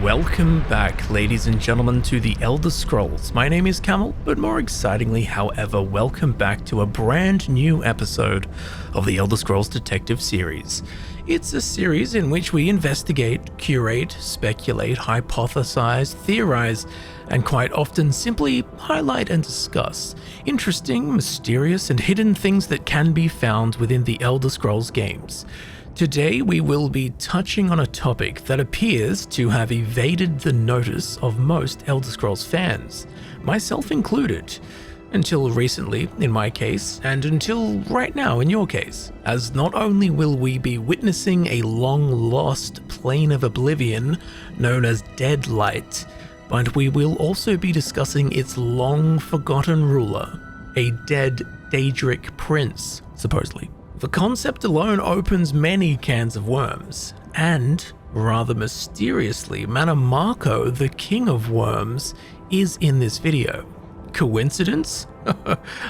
Welcome back, ladies and gentlemen, to the Elder Scrolls. My name is Camel, but more excitingly, however, welcome back to a brand new episode of the Elder Scrolls Detective Series. It's a series in which we investigate, curate, speculate, hypothesize, theorize, and quite often simply highlight and discuss interesting, mysterious, and hidden things that can be found within the Elder Scrolls games. Today we will be touching on a topic that appears to have evaded the notice of most Elder Scrolls fans, myself included, until recently in my case, and until right now in your case, as not only will we be witnessing a long-lost plane of oblivion known as Deadlight, but we will also be discussing its long-forgotten ruler, a dead Daedric prince, supposedly. The concept alone opens many cans of worms, and, rather mysteriously, Mannimarco, the king of worms, is in this video. Coincidence?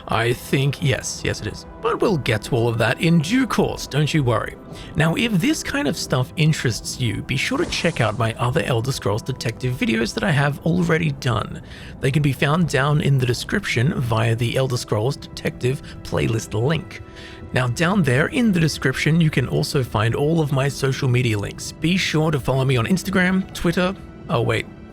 I think yes it is. But we'll get to all of that in due course, don't you worry. Now, if this kind of stuff interests you, be sure to check out my other Elder Scrolls Detective videos that I have already done. They can be found down in the description via the Elder Scrolls Detective playlist link. Now, down there in the description, you can also find all of my social media links. Be sure to follow me on Instagram, Twitter,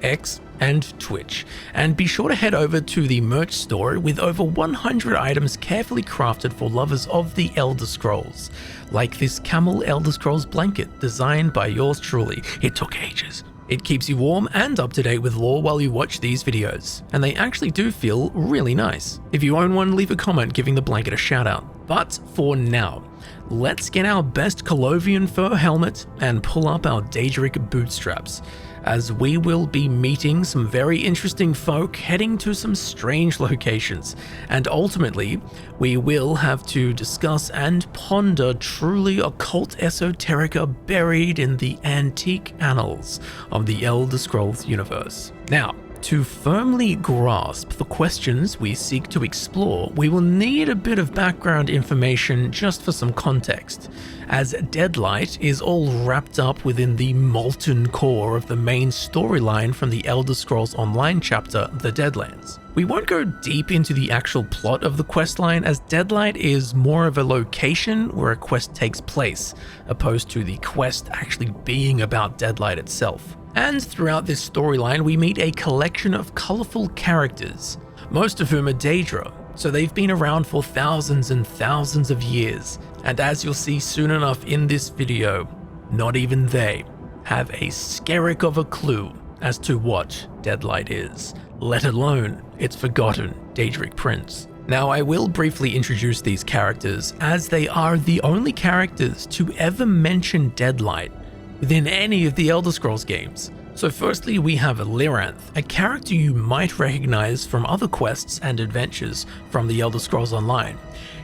X, and Twitch. And be sure to head over to the merch store with over 100 items carefully crafted for lovers of the Elder Scrolls. Like this camel Elder Scrolls blanket designed by yours truly. It took ages. It keeps you warm and up to date with lore while you watch these videos, and they actually do feel really nice. If you own one, leave a comment giving the blanket a shout out. But for now, let's get our best Colovian fur helmet and pull up our Daedric bootstraps, as we will be meeting some very interesting folk heading to some strange locations, and ultimately, we will have to discuss and ponder truly occult esoterica buried in the antique annals of the Elder Scrolls universe. Now, to firmly grasp the questions we seek to explore, we will need a bit of background information just for some context, as Deadlight is all wrapped up within the molten core of the main storyline from the Elder Scrolls Online chapter, The Deadlands. We won't go deep into the actual plot of the questline, as Deadlight is more of a location where a quest takes place, opposed to the quest actually being about Deadlight itself. And throughout this storyline, we meet a collection of colourful characters, most of whom are Daedra, so they've been around for thousands and thousands of years, and as you'll see soon enough in this video, not even they have a skerrick of a clue as to what Deadlight is, let alone its forgotten Daedric prince. Now, I will briefly introduce these characters, as they are the only characters to ever mention Deadlight within any of the Elder Scrolls games. So firstly, we have Lyranth, a character you might recognize from other quests and adventures from the Elder Scrolls Online.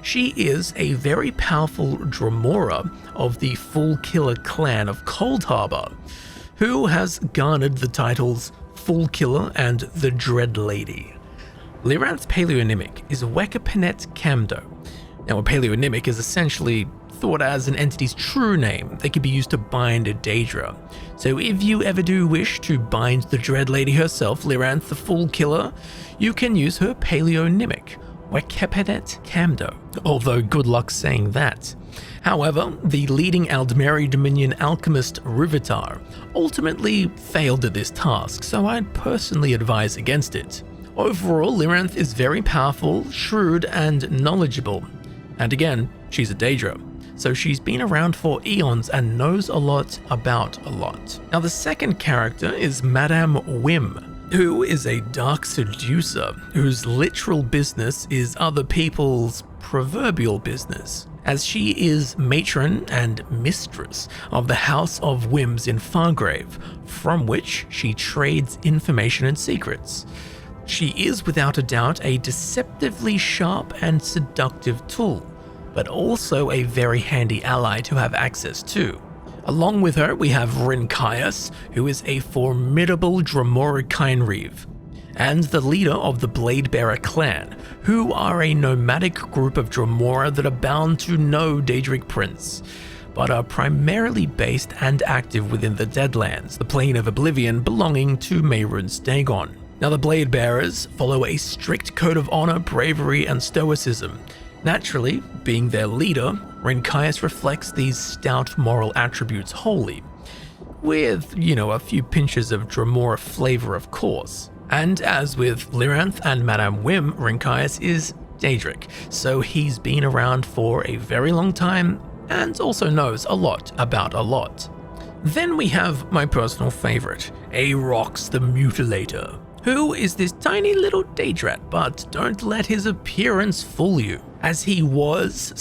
She is a very powerful Dremora of the Foolkiller clan of Coldharbour, who has garnered the titles Foolkiller and the Dread Lady. Lyranth's paleonymic is Wekapenet Camdo. Now, a paleonymic is essentially thought as an entity's true name that can be used to bind a Daedra. So if you ever do wish to bind the Dread Lady herself, Lyranth the Foolkiller, you can use her paleonymic, Wekapenet Camdo, although good luck saying that. However, the leading Aldmeri Dominion alchemist Ruvitar ultimately failed at this task, so I'd personally advise against it. Overall, Lyranth is very powerful, shrewd, and knowledgeable. And again, she's a Daedra, so she's been around for eons and knows a lot about a lot. Now, the second character is Madame Whim, who is a dark seducer whose literal business is other people's proverbial business, as she is matron and mistress of the House of Whims in Fargrave, from which she trades information and secrets. She is without a doubt a deceptively sharp and seductive tool, but also a very handy ally to have access to. Along with her, we have Rynkyus, who is a formidable Dremora Kynreeve, and the leader of the Bladebearer clan, who are a nomadic group of Dremora that are bound to no Daedric prince. but are primarily based and active within the Deadlands, the Plane of Oblivion belonging to Mehrunes Dagon. Now, the Blade Bearers follow a strict code of honor, bravery, and stoicism. Naturally, being their leader, Rynkyus reflects these stout moral attributes wholly, with, a few pinches of Dremora flavor, of course. And as with Lyranth and Madame Whim, Rynkyus is Daedric, so he's been around for a very long time and also knows a lot about a lot. Then we have my personal favorite, Arox The Mutilator, who is this tiny little Daedrat, but don't let his appearance fool you, as he was,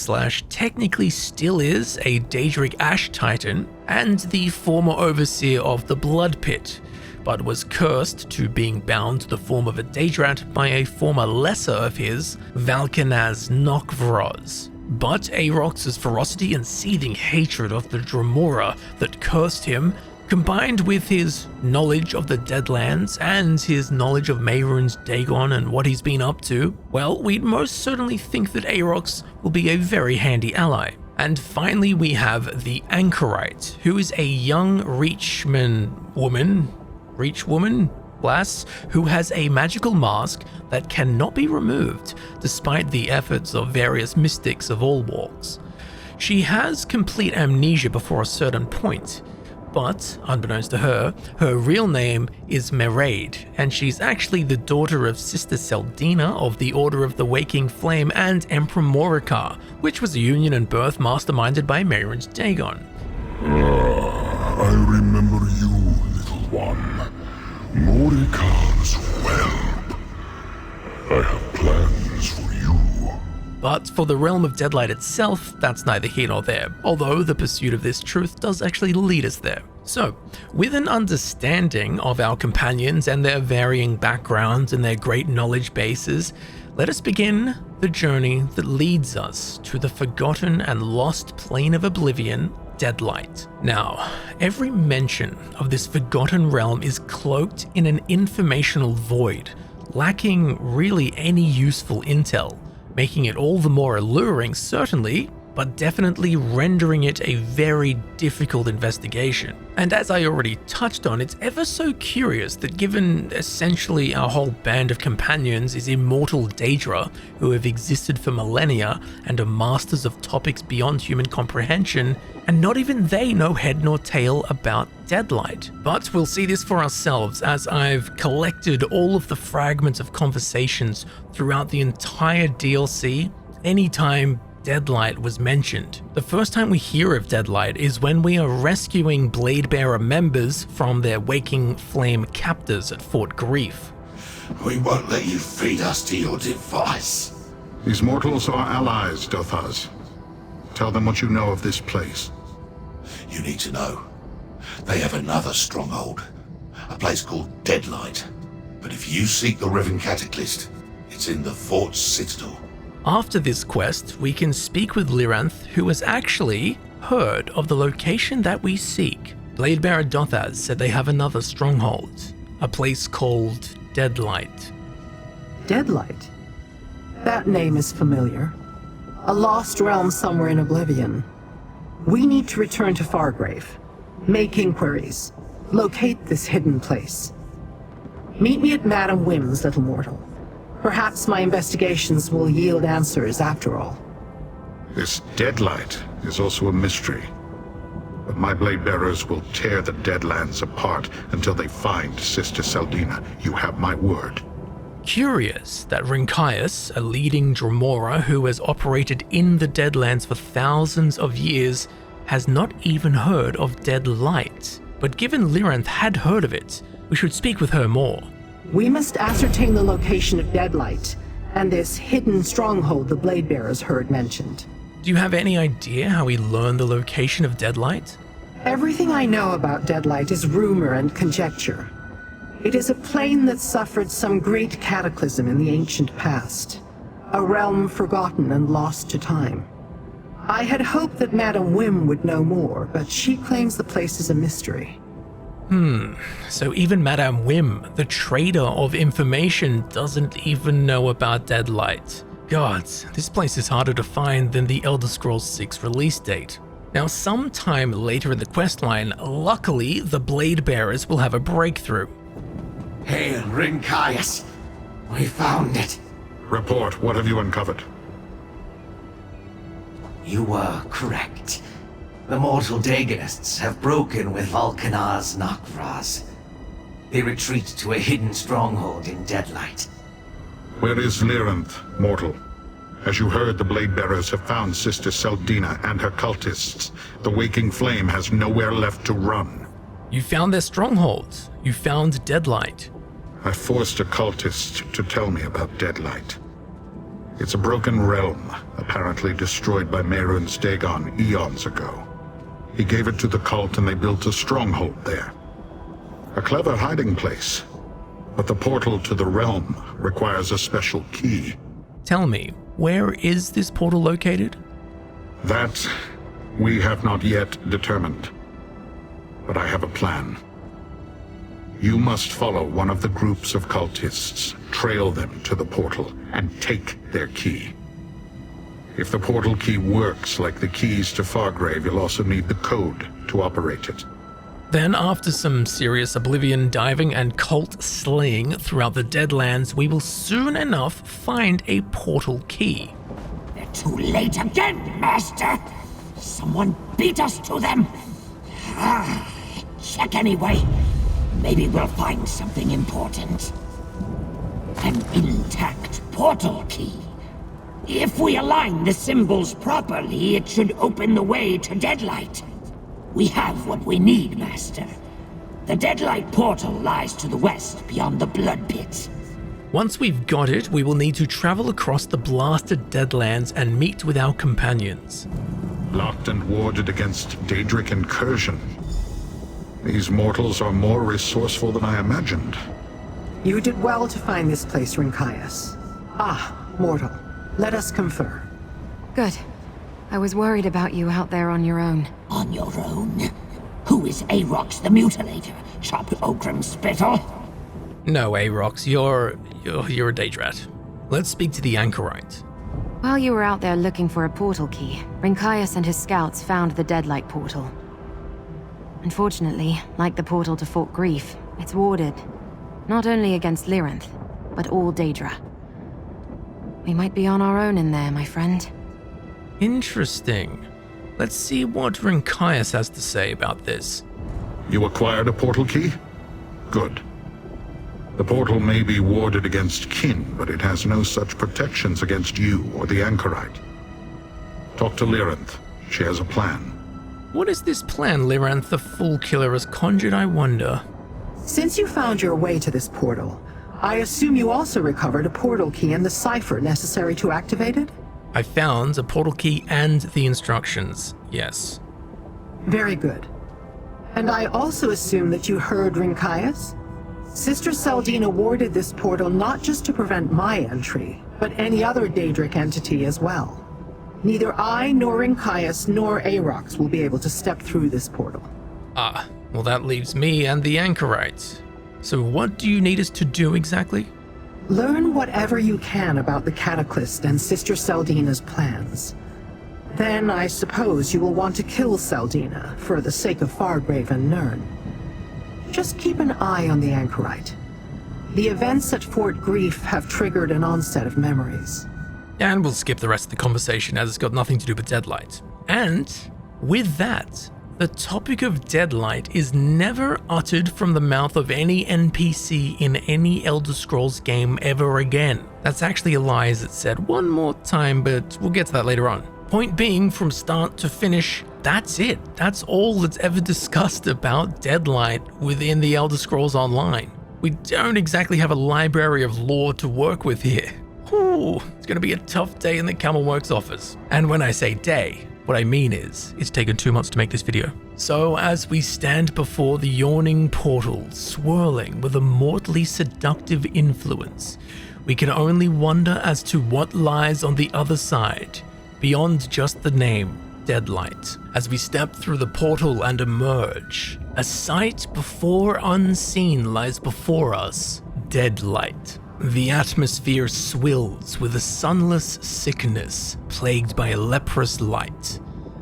/ technically still is, a Daedric Ash Titan and the former overseer of the Blood Pit, but was cursed to being bound to the form of a Daedrat by a former lesser of his, Valkanaz Nokvroz. But Arox's ferocity and seething hatred of the Dremora that cursed him, combined with his knowledge of the Deadlands and his knowledge of Mehrunes Dagon and what he's been up to, well, we'd most certainly think that Arox will be a very handy ally. And finally, we have the Anchorite, who is a young Reach woman, lass, who has a magical mask that cannot be removed despite the efforts of various mystics of all walks. She has complete amnesia before a certain point, but, unbeknownst to her, her real name is Mairead, and she's actually the daughter of Sister Seldina of the Order of the Waking Flame and Emperor Morica, which was a union and birth masterminded by Mehrunes Dagon. I remember you, little one. Morica's whelp. I have plans for you. But for the realm of Deadlight itself, that's neither here nor there, although the pursuit of this truth does actually lead us there. So, with an understanding of our companions and their varying backgrounds and their great knowledge bases, let us begin the journey that leads us to the forgotten and lost Plane of Oblivion, Deadlight. Now, every mention of this forgotten realm is cloaked in an informational void, lacking really any useful intel, making it all the more alluring, certainly, but definitely rendering it a very difficult investigation. And as I already touched on, it's ever so curious that given essentially our whole band of companions is immortal Daedra, who have existed for millennia and are masters of topics beyond human comprehension, and not even they know head nor tail about Deadlight. But we'll see this for ourselves as I've collected all of the fragments of conversations throughout the entire DLC anytime Deadlight was mentioned. The first time we hear of Deadlight is when we are rescuing Blade Bearer members from their Waking Flame captors at Fort Grief. We won't let you feed us to your device. These mortals are allies, Dothas. Tell them what you know of this place. You need to know. They have another stronghold, a place called Deadlight. But if you seek the Riven Cataclysm, it's in the fort's citadel. After this quest, we can speak with Lyranth, who has actually heard of the location that we seek. Blade Bearer Dothas said they have another stronghold, a place called Deadlight. Deadlight? That name is familiar. A lost realm somewhere in Oblivion. We need to return to Fargrave, make inquiries, locate this hidden place. Meet me at Madame Whim's, little mortal. Perhaps my investigations will yield answers after all. This Deadlight is also a mystery. But my blade bearers will tear the Deadlands apart until they find Sister Seldina. You have my word. Curious that Rynkyus, a leading Dremora who has operated in the Deadlands for thousands of years, has not even heard of Deadlight. But given Lyranth had heard of it, we should speak with her more. We must ascertain the location of Deadlight, and this hidden stronghold the Blade Bearers heard mentioned. Do you have any idea how we learned the location of Deadlight? Everything I know about Deadlight is rumor and conjecture. It is a plane that suffered some great cataclysm in the ancient past, a realm forgotten and lost to time. I had hoped that Madame Whim would know more, but she claims the place is a mystery. So even Madame Whim, the trader of information, doesn't even know about Deadlight. Gods, this place is harder to find than the Elder Scrolls 6 release date. Now, sometime later in the questline, luckily, the Blade Bearers will have a breakthrough. Hail, Rynkyus! We found it. Report, what have you uncovered? You were correct. The mortal Dagonists have broken with Vulcanar's Nakraz. They retreat to a hidden stronghold in Deadlight. Where is Lyranth, mortal? As you heard, the Blade Bearers have found Sister Seldina and her cultists. The Waking Flame has nowhere left to run. You found their strongholds. You found Deadlight. I forced a cultist to tell me about Deadlight. It's a broken realm, apparently destroyed by Mehrunes Dagon eons ago. He gave it to the cult and they built a stronghold there. A clever hiding place. But the portal to the realm requires a special key. Tell me, where is this portal located? That we have not yet determined. But I have a plan. You must follow one of the groups of cultists, trail them to the portal, and take their key. If the portal key works like the keys to Fargrave, you'll also need the code to operate it. Then, after some serious oblivion diving and cult slaying throughout the Deadlands, we will soon enough find a portal key. They're too late again, Master! Someone beat us to them! Check anyway. Maybe we'll find something important. An intact portal key. If we align the symbols properly, it should open the way to Deadlight. We have what we need, Master. The Deadlight portal lies to the west, beyond the Blood Pit. Once we've got it, we will need to travel across the blasted Deadlands and meet with our companions. Locked and warded against Daedric incursion. These mortals are more resourceful than I imagined. You did well to find this place, Rynkyus. Ah, mortal. Let us confer. Good. I was worried about you out there on your own. On your own? Who is Arox the Mutilator? Chopped Okram Spittle? No, Arox, you're a Daedrat. Let's speak to the Anchorite. While you were out there looking for a portal key, Rynkyus and his scouts found the Deadlight portal. Unfortunately, like the portal to Fort Grief, it's warded. Not only against Lyranth, but all Daedra. We might be on our own in there, my friend. Interesting. Let's see what Rynkyus has to say about this. You acquired a portal key? Good. The portal may be warded against kin, but it has no such protections against you or the Anchorite. Talk to Lyranth. She has a plan. What is this plan Lyranth The Foolkiller has conjured, I wonder? Since you found your way to this portal, I assume you also recovered a portal key and the cipher necessary to activate it? I found a portal key and the instructions, yes. Very good. And I also assume that you heard Rynkyus? Sister Seldina warded this portal not just to prevent my entry, but any other Daedric entity as well. Neither I, nor Rynkyus, nor Arox will be able to step through this portal. Ah, well that leaves me and the Anchorite. So what do you need us to do exactly? Learn whatever you can about the Cataclysm and Sister Seldina's plans. Then I suppose you will want to kill Seldina for the sake of Fargrave and Nirn. Just keep an eye on the Anchorite. The events at Fort Grief have triggered an onset of memories. And we'll skip the rest of the conversation as it's got nothing to do with Deadlight. And with that, the topic of Deadlight is never uttered from the mouth of any NPC in any Elder Scrolls game ever again. That's actually a lie, as it's said one more time, but we'll get to that later on. Point being, from start to finish, that's it. That's all that's ever discussed about Deadlight within the Elder Scrolls Online. We don't exactly have a library of lore to work with here. Ooh, it's gonna be a tough day in the Camelworks office. And when I say day, what I mean is, it's taken 2 months to make this video. So as we stand before the yawning portal, swirling with a mortally seductive influence, we can only wonder as to what lies on the other side, beyond just the name, Deadlight. As we step through the portal and emerge, a sight before unseen lies before us, Deadlight. The atmosphere swills with a sunless sickness plagued by a leprous light,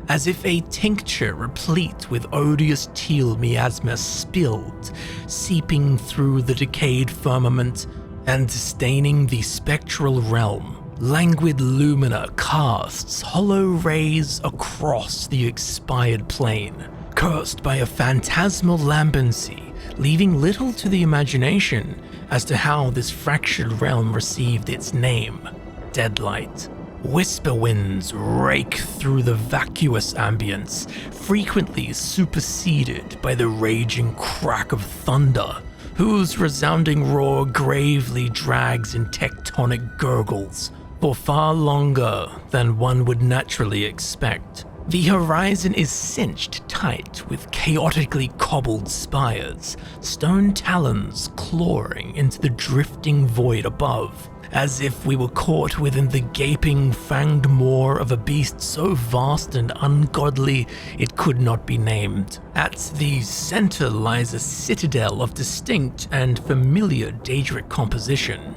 as if a tincture replete with odious teal miasma spilled, seeping through the decayed firmament and staining the spectral realm. Languid lumina casts hollow rays across the expired plane, cursed by a phantasmal lambency, leaving little to the imagination as to how this fractured realm received its name, Deadlight. Whisper winds rake through the vacuous ambience, frequently superseded by the raging crack of thunder, whose resounding roar gravely drags in tectonic gurgles for far longer than one would naturally expect. The horizon is cinched tight with chaotically cobbled spires, stone talons clawing into the drifting void above, as if we were caught within the gaping fanged maw of a beast so vast and ungodly it could not be named. At the center lies a citadel of distinct and familiar Daedric composition,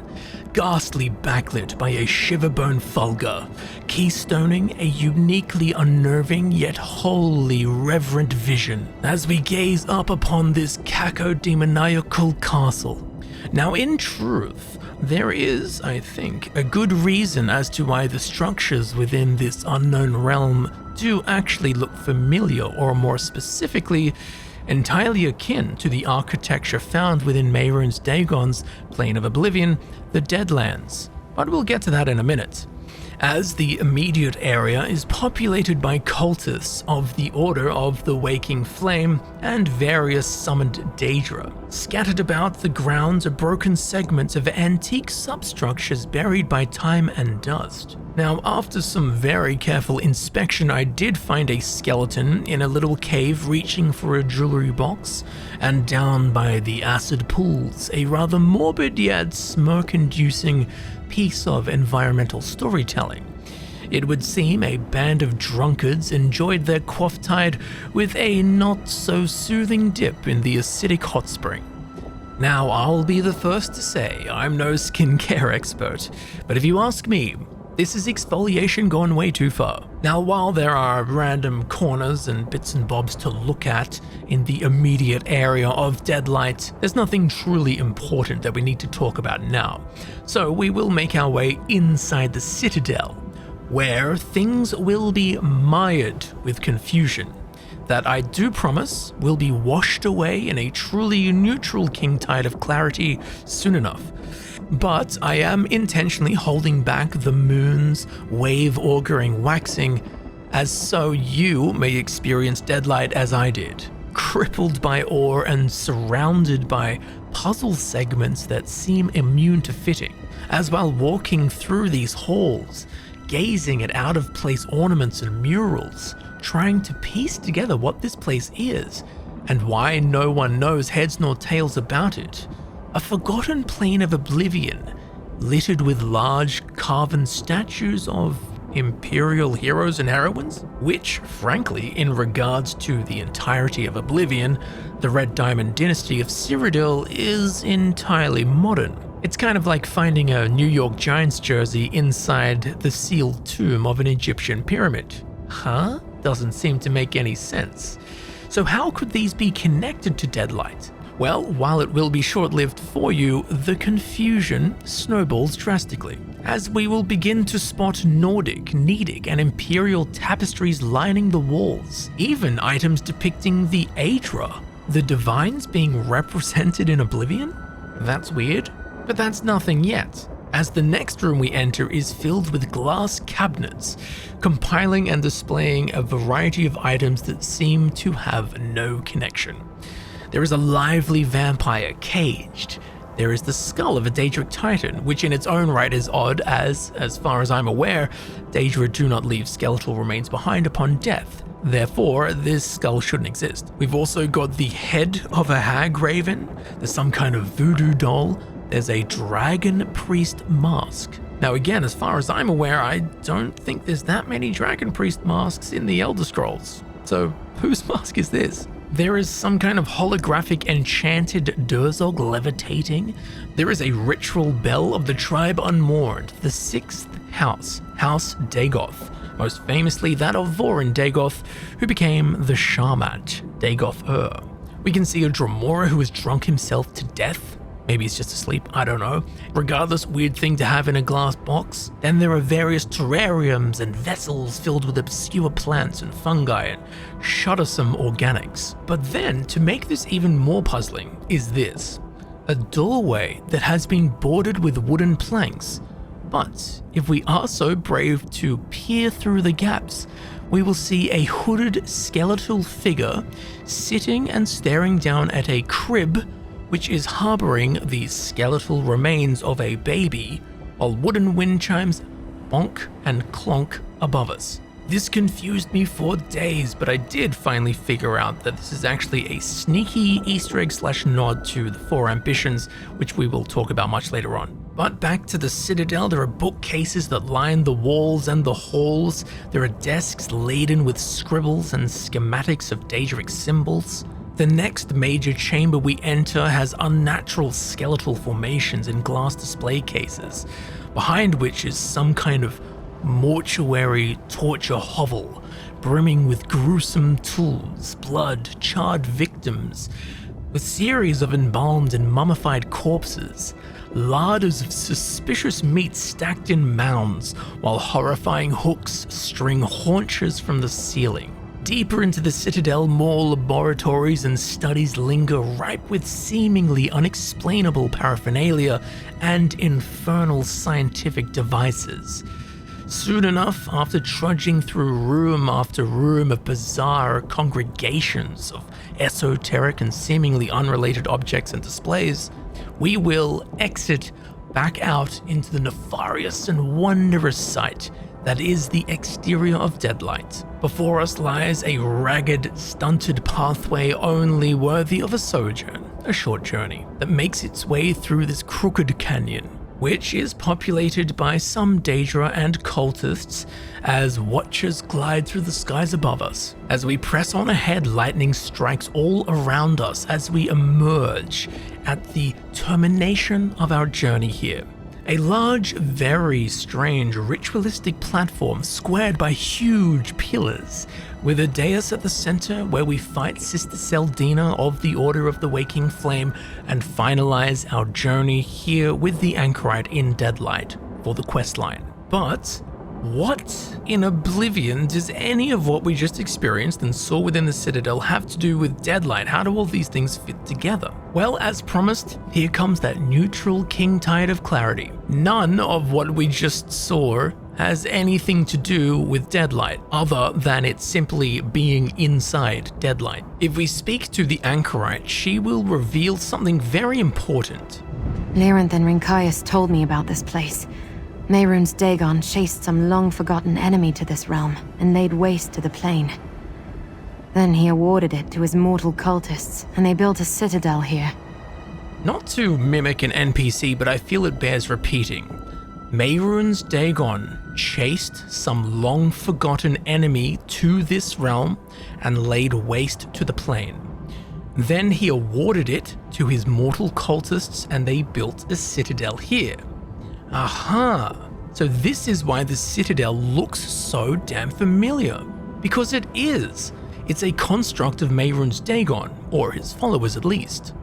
ghastly backlit by a shiverbone fulgur, keystoning a uniquely unnerving yet wholly reverent vision as we gaze up upon this cacodemoniacal castle. Now, in truth, there is, I think, a good reason as to why the structures within this unknown realm do actually look familiar, or more specifically, entirely akin to the architecture found within Mehrunes Dagon's Plane of Oblivion, the Deadlands. But we'll get to that in a minute, as the immediate area is populated by cultists of the Order of the Waking Flame and various summoned Daedra. Scattered about the grounds are broken segments of antique substructures buried by time and dust. Now, after some very careful inspection, I did find a skeleton in a little cave reaching for a jewelry box, and down by the acid pools, a rather morbid yet smirk-inducing piece of environmental storytelling. It would seem a band of drunkards enjoyed their quaff-tide with a not-so-soothing dip in the acidic hot spring. Now, I'll be the first to say I'm no skincare expert, but if you ask me, this is exfoliation gone way too far. Now, while there are random corners and bits and bobs to look at in the immediate area of Deadlight, there's nothing truly important that we need to talk about now. So we will make our way inside the Citadel, where things will be mired with confusion that I do promise will be washed away in a truly neutral king tide of clarity soon enough. But I am intentionally holding back the moon's wave-auguring waxing, as so you may experience Deadlight as I did, crippled by awe and surrounded by puzzle segments that seem immune to fitting, as while walking through these halls, gazing at out-of-place ornaments and murals, trying to piece together what this place is, and why no one knows heads nor tails about it. A forgotten plane of oblivion, littered with large carven statues of imperial heroes and heroines, which, frankly, in regards to the entirety of Oblivion, the Red Diamond Dynasty of Citadel is entirely modern. It's kind of like finding a New York Giants jersey inside the sealed tomb of an Egyptian pyramid. Huh? Doesn't seem to make any sense. So how could these be connected to Deadlight? Well, while it will be short-lived for you, the confusion snowballs drastically, as we will begin to spot Nordic, Nedic, and Imperial tapestries lining the walls, even items depicting the Daedra, the divines being represented in Oblivion? That's weird, but that's nothing yet, as the next room we enter is filled with glass cabinets, compiling and displaying a variety of items that seem to have no connection. There is a lively vampire caged. There is the skull of a Daedric titan, which in its own right is odd as far as I'm aware, Daedra do not leave skeletal remains behind upon death. Therefore, this skull shouldn't exist. We've also got the head of a hag raven. There's some kind of voodoo doll. There's a dragon priest mask. Now again, as far as I'm aware, I don't think there's that many dragon priest masks in the Elder Scrolls. So whose mask is this? There is some kind of holographic enchanted Durzog levitating. There is a ritual bell of the tribe Unmourned, the 6th house, House Dagoth, most famously that of Vorin Dagoth, who became the Sharmat Dagoth. We can see a Dremora who has drunk himself to death. Maybe he's just asleep, I don't know. Regardless, weird thing to have in a glass box. Then there are various terrariums and vessels filled with obscure plants and fungi and shuddersome organics. But then, to make this even more puzzling, is this. A doorway that has been bordered with wooden planks. But if we are so brave to peer through the gaps, we will see a hooded skeletal figure sitting and staring down at a crib which is harboring the skeletal remains of a baby, while wooden wind chimes bonk and clonk above us. This confused me for days, but I did finally figure out that this is actually a sneaky Easter egg / nod to the 4 ambitions, which we will talk about much later on. But back to the Citadel, there are bookcases that line the walls and the halls. There are desks laden with scribbles and schematics of Daedric symbols. The next major chamber we enter has unnatural skeletal formations in glass display cases, behind which is some kind of mortuary torture hovel, brimming with gruesome tools, blood, charred victims, with series of embalmed and mummified corpses, larders of suspicious meat stacked in mounds, while horrifying hooks string haunches from the ceiling. Deeper into the Citadel, more laboratories and studies linger, ripe with seemingly unexplainable paraphernalia and infernal scientific devices. Soon enough, after trudging through room after room of bizarre congregations of esoteric and seemingly unrelated objects and displays, we will exit back out into the nefarious and wondrous sight that is the exterior of Deadlight. Before us lies a ragged, stunted pathway only worthy of a sojourn, a short journey that makes its way through this crooked canyon, which is populated by some Daedra and cultists as watchers glide through the skies above us. As we press on ahead, lightning strikes all around us as we emerge at the termination of our journey here. A large, very strange ritualistic platform squared by huge pillars, with a dais at the center where we fight Sister Seldina of the Order of the Waking Flame and finalize our journey here with the Anchorite in Deadlight for the questline. But what in oblivion does any of what we just experienced and saw within the Citadel have to do with Deadlight? How do all these things fit together? Well, as promised, here comes that neutral king tide of clarity. None of what we just saw has anything to do with Deadlight, other than it simply being inside Deadlight. If we speak to the Anchorite, she will reveal something very important. Lyranth and Rynkyus told me about this place. Mehrunes Dagon chased some long-forgotten enemy to this realm and laid waste to the plain. Then he awarded it to his mortal cultists, and they built a citadel here. Not to mimic an NPC, but I feel it bears repeating. Mehrunes Dagon chased some long-forgotten enemy to this realm and laid waste to the plain. Then he awarded it to his mortal cultists, and they built a citadel here. Aha! So this is why the Citadel looks so damn familiar. Because it is. It's a construct of Mehrunes Dagon, or his followers at least.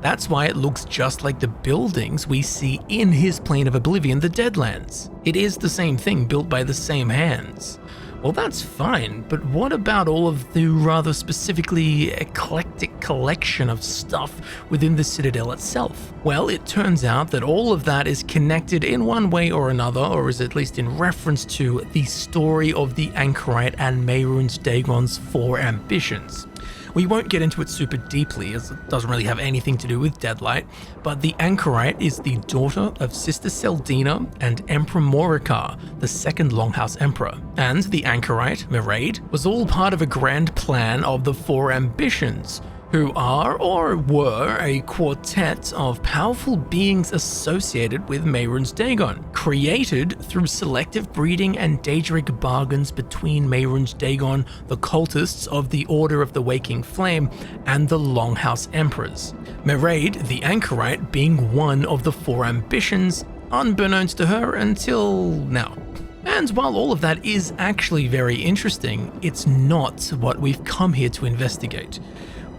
That's why it looks just like the buildings we see in his Plane of Oblivion, the Deadlands. It is the same thing built by the same hands. Well, that's fine, but what about all of the rather specifically eclectic collection of stuff within the Citadel itself? Well, it turns out that all of that is connected in one way or another, or is at least in reference to the story of the Anchorite and Mehrunes Dagon's 4 ambitions. We won't get into it super deeply, as it doesn't really have anything to do with Deadlight, but the Anchorite is the daughter of Sister Seldina and Emperor Moricar, the second Longhouse Emperor. And the Anchorite, Mairead, was all part of a grand plan of the 4 ambitions, who are or were a quartet of powerful beings associated with Mehrunes Dagon, created through selective breeding and Daedric bargains between Mehrunes Dagon, the cultists of the Order of the Waking Flame, and the Longhouse Emperors. Mairead, the Anchorite, being one of the four ambitions, unbeknownst to her until now. And while all of that is actually very interesting, it's not what we've come here to investigate.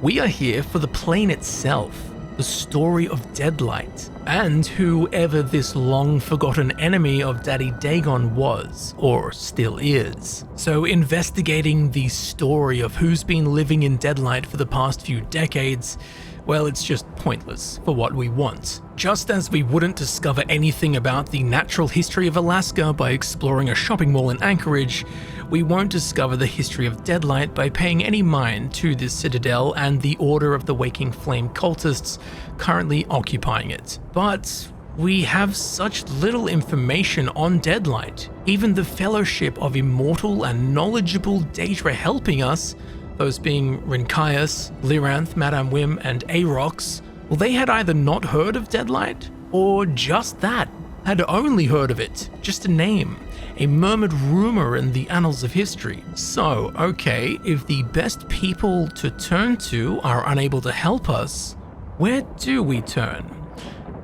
We are here for the plane itself, the story of Deadlight, and whoever this long-forgotten enemy of Daddy Dagon was, or still is. So investigating the story of who's been living in Deadlight for the past few decades, well, it's just pointless for what we want. Just as we wouldn't discover anything about the natural history of Alaska by exploring a shopping mall in Anchorage, we won't discover the history of Deadlight by paying any mind to the Citadel and the Order of the Waking Flame cultists currently occupying it. But we have such little information on Deadlight. Even the Fellowship of Immortal and Knowledgeable Daedra helping us, those being Rynkyus, Lyranth, Madame Whim, and Arox, well, they had either not heard of Deadlight, or just that, had only heard of it, just a name, a murmured rumor in the annals of history. So, okay, if the best people to turn to are unable to help us, where do we turn?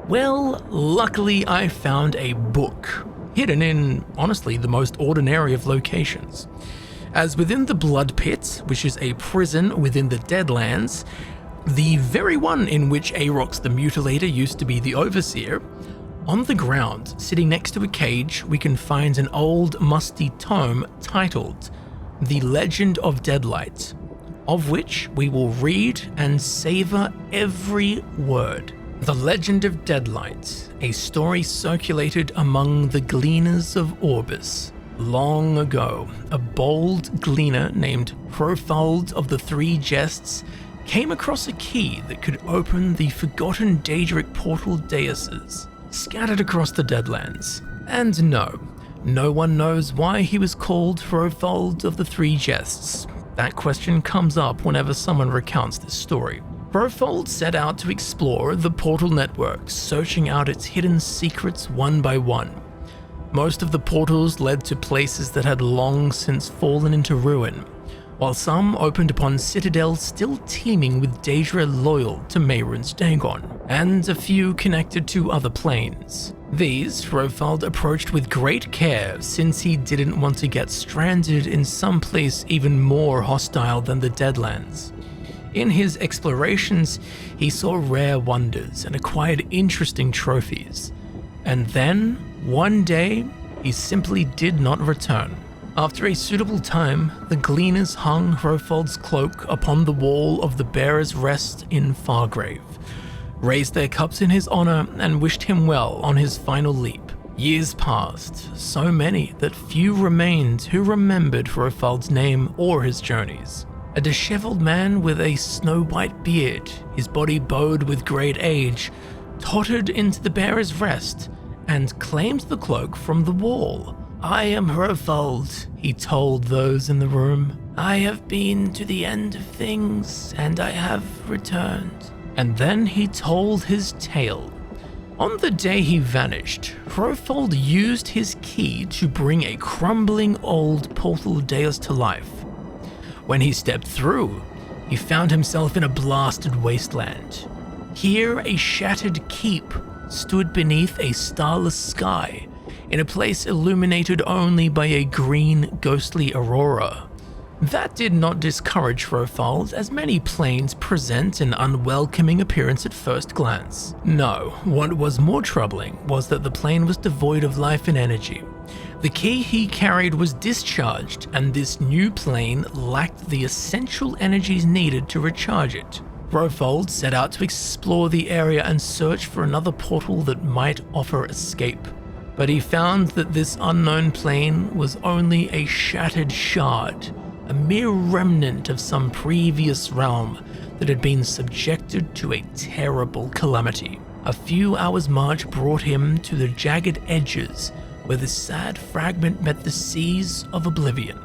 Well, luckily I found a book, hidden in, honestly, the most ordinary of locations. As within the Blood Pit, which is a prison within the Deadlands, the very one in which Arox the Mutilator used to be the overseer, on the ground, sitting next to a cage, we can find an old musty tome titled The Legend of Deadlight, of which we will read and savor every word. The Legend of Deadlight, a story circulated among the Gleaners of Aurbis. Long ago, a bold gleaner named Hrofald of the Three Jests came across a key that could open the forgotten Daedric portal daises scattered across the Deadlands. And no one knows why he was called Hrofald of the Three Jests. That question comes up whenever someone recounts this story. Hrofald set out to explore the portal network, searching out its hidden secrets one by one. Most of the portals led to places that had long since fallen into ruin, while some opened upon citadels still teeming with Daedra loyal to Mehrunes Dagon, and a few connected to other planes. These Hrofald approached with great care, since he didn't want to get stranded in some place even more hostile than the Deadlands. In his explorations, he saw rare wonders and acquired interesting trophies. And then, one day, he simply did not return. After a suitable time, the Gleaners hung Hrofald's cloak upon the wall of the Bearers' Rest in Fargrave, raised their cups in his honor, and wished him well on his final leap. Years passed, so many that few remained who remembered Hrofald's name or his journeys. A disheveled man with a snow-white beard, his body bowed with great age, tottered into the Bearers' Rest and claimed the cloak from the wall. "I am Hrofald," he told those in the room. "I have been to the end of things, and I have returned." And then he told his tale. On the day he vanished, Hrofald used his key to bring a crumbling old portal dais to life. When he stepped through, he found himself in a blasted wasteland. Here, a shattered keep stood beneath a starless sky, in a place illuminated only by a green, ghostly aurora. That did not discourage Hrofald, as many planes present an unwelcoming appearance at first glance. No, what was more troubling was that the plane was devoid of life and energy. The key he carried was discharged, and this new plane lacked the essential energies needed to recharge it. Hrofald set out to explore the area and search for another portal that might offer escape. But he found that this unknown plane was only a shattered shard, a mere remnant of some previous realm that had been subjected to a terrible calamity. A few hours' march brought him to the jagged edges where the sad fragment met the seas of oblivion,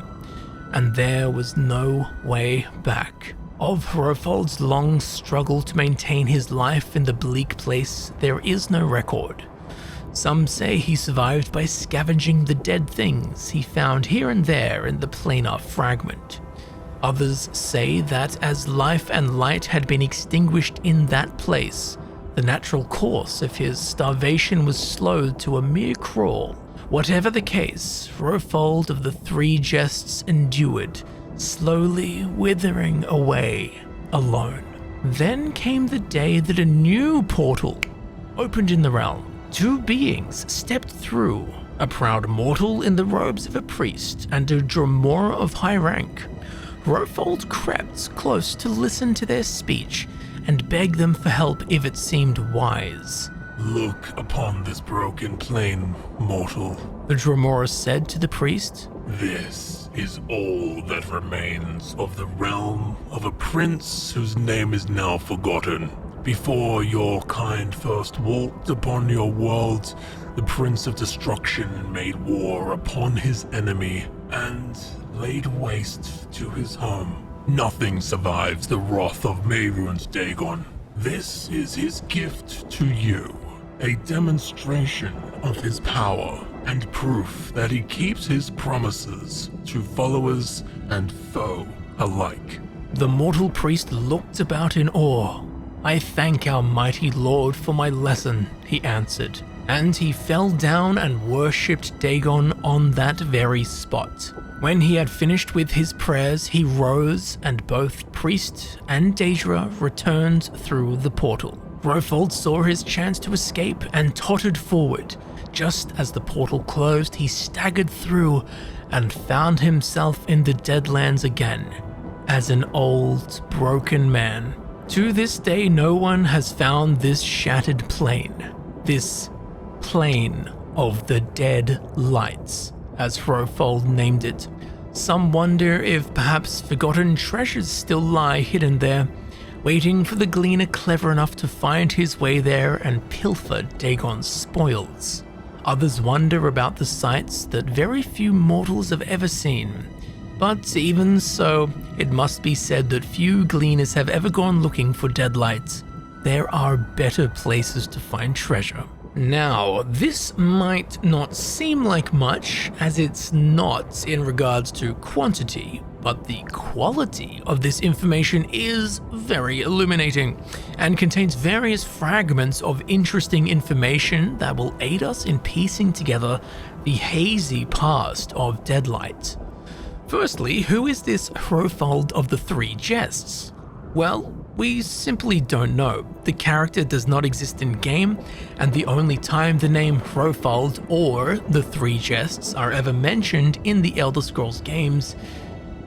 and there was no way back. Of Hrofald's long struggle to maintain his life in the bleak place, there is no record. Some say he survived by scavenging the dead things he found here and there in the planar fragment. Others say that as life and light had been extinguished in that place, the natural course of his starvation was slowed to a mere crawl. Whatever the case, Hrofald of the Three Jests endured, slowly withering away, alone. Then came the day that a new portal opened in the realm. Two beings stepped through, a proud mortal in the robes of a priest and a Dremora of high rank. Hrofald crept close to listen to their speech and beg them for help if it seemed wise. Look upon this broken plane, mortal. The Dremora said to the priest, This is all that remains of the realm of a prince whose name is now forgotten. Before your kind first walked upon your world, the Prince of Destruction made war upon his enemy and laid waste to his home. Nothing survives the wrath of Mehrunes Dagon. This is his gift to you, a demonstration of his power and proof that he keeps his promises to followers and foe alike. The mortal priest looked about in awe. I thank our mighty lord for my lesson, he answered, and he fell down and worshipped Dagon on that very spot. When he had finished with his prayers, he rose, and both priest and Daedra returned through the portal. Hrofald saw his chance to escape and tottered forward. Just as the portal closed, he staggered through and found himself in the Deadlands again, as an old, broken man. To this day, no one has found this shattered plane, this plane of the Deadlights, as Hrofald named it. Some wonder if perhaps forgotten treasures still lie hidden there, waiting for the Gleaner clever enough to find his way there and pilfer Dagon's spoils. Others wonder about the sights that very few mortals have ever seen. But even so, it must be said that few Gleaners have ever gone looking for Deadlight. There are better places to find treasure. Now, this might not seem like much, as it's not in regards to quantity, but the quality of this information is very illuminating and contains various fragments of interesting information that will aid us in piecing together the hazy past of Deadlight. Firstly, who is this Hrofald of the Three Jests? Well, we simply don't know. The character does not exist in-game, and the only time the name Hrofald or the Three Jests are ever mentioned in the Elder Scrolls games,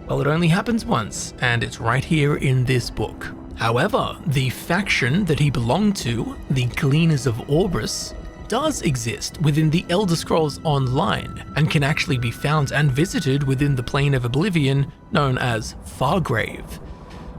well, it only happens once, and it's right here in this book. However, the faction that he belonged to, the Gleaners of Aurbis, does exist within the Elder Scrolls Online, and can actually be found and visited within the Plane of Oblivion known as Fargrave,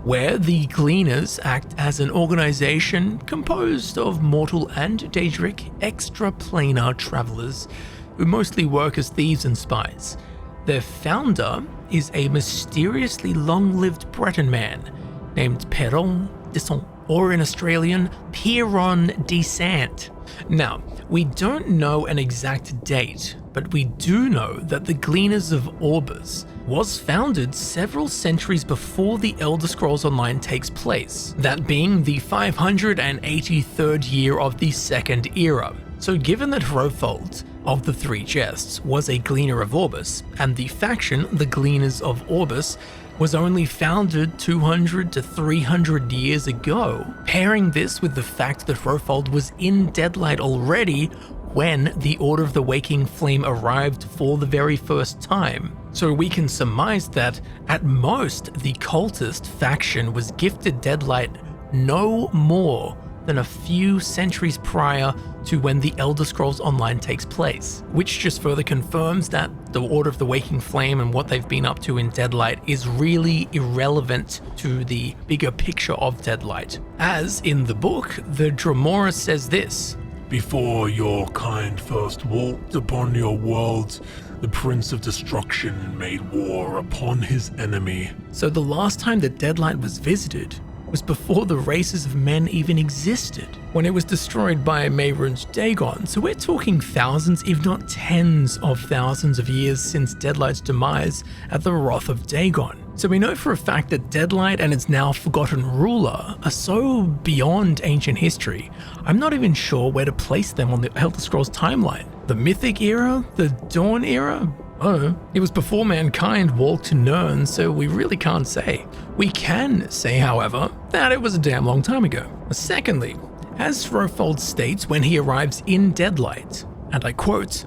where the Gleaners act as an organization composed of mortal and Daedric extraplanar travelers who mostly work as thieves and spies. Their founder is a mysteriously long-lived Breton man named Perron Descent, or in Australian, Pierron Descent. Now, we don't know an exact date, but we do know that the Gleaners of Aurbis was founded several centuries before the Elder Scrolls Online takes place, that being the 583rd year of the Second Era. So given that Hrofald of the Three Jests was a Gleaner of Aurbis, and the faction, the Gleaners of Aurbis, was only founded 200 to 300 years ago, pairing this with the fact that Hrofald was in Deadlight already when the Order of the Waking Flame arrived for the very first time. So we can surmise that, at most, the cultist faction was gifted Deadlight no more than a few centuries prior to when the Elder Scrolls Online takes place, which just further confirms that the Order of the Waking Flame and what they've been up to in Deadlight is really irrelevant to the bigger picture of Deadlight. As in the book, the Dremora says this: Before your kind first walked upon your world, the Prince of Destruction made war upon his enemy. So the last time that Deadlight was visited was before the races of men even existed, when it was destroyed by Mehrunes Dagon. So we're talking thousands, if not tens of thousands of years since Deadlight's demise at the wrath of Dagon. So we know for a fact that Deadlight and its now forgotten ruler are so beyond ancient history, I'm not even sure where to place them on the Elder Scrolls timeline. The Mythic era? The Dawn era? Oh, it was before mankind walked to Nirn, so we really can't say. We can say, however, that it was a damn long time ago. Secondly, as Hrofald states when he arrives in Deadlight, and I quote,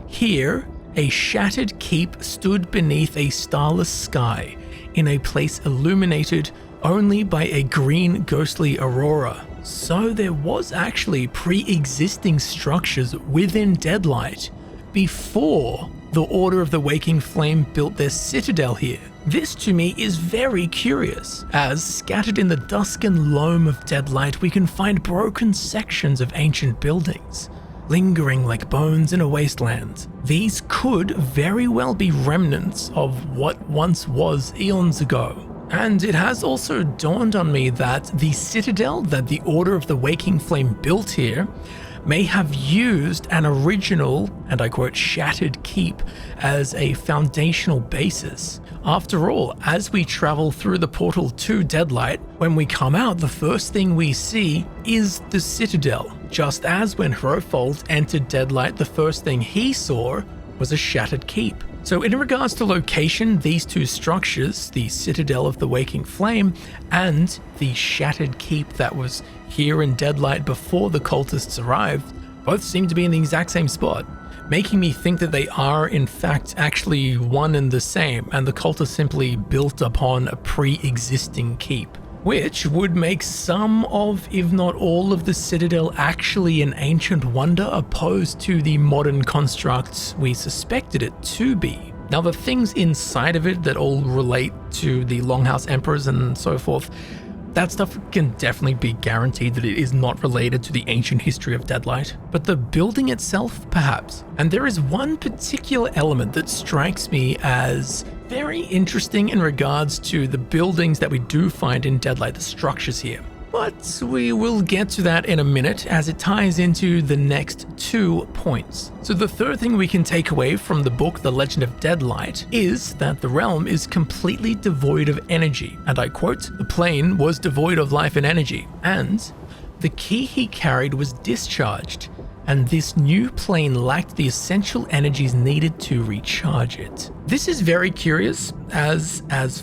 "Here, a shattered keep stood beneath a starless sky, in a place illuminated only by a green ghostly aurora." So there was actually pre-existing structures within Deadlight before the Order of the Waking Flame built their citadel here. This to me is very curious, as scattered in the dusk and loam of Deadlight we can find broken sections of ancient buildings, lingering like bones in a wasteland. These could very well be remnants of what once was eons ago. And it has also dawned on me that the citadel that the Order of the Waking Flame built here may have used an original, and I quote, shattered keep as a foundational basis. After all, as we travel through the portal to Deadlight, when we come out, the first thing we see is the Citadel. Just as when Hrofald entered Deadlight, the first thing he saw was a shattered keep. So in regards to location, these two structures, the Citadel of the Waking Flame and the shattered keep that was here in Deadlight before the cultists arrived, both seem to be in the exact same spot, making me think that they are in fact actually one and the same, and the cultists simply built upon a pre-existing keep, which would make some of, if not all of the Citadel actually an ancient wonder opposed to the modern construct we suspected it to be. Now the things inside of it that all relate to the Longhouse Emperors and so forth, that stuff can definitely be guaranteed that it is not related to the ancient history of Deadlight, but the building itself perhaps. And there is one particular element that strikes me as very interesting in regards to the buildings that we do find in Deadlight, the structures here. But we will get to that in a minute as it ties into the next 2 points. So the third thing we can take away from the book The Legend of Deadlight is that the realm is completely devoid of energy. And I quote, "The plane was devoid of life and energy, and the key he carried was discharged, and this new plane lacked the essential energies needed to recharge it." This is very curious, as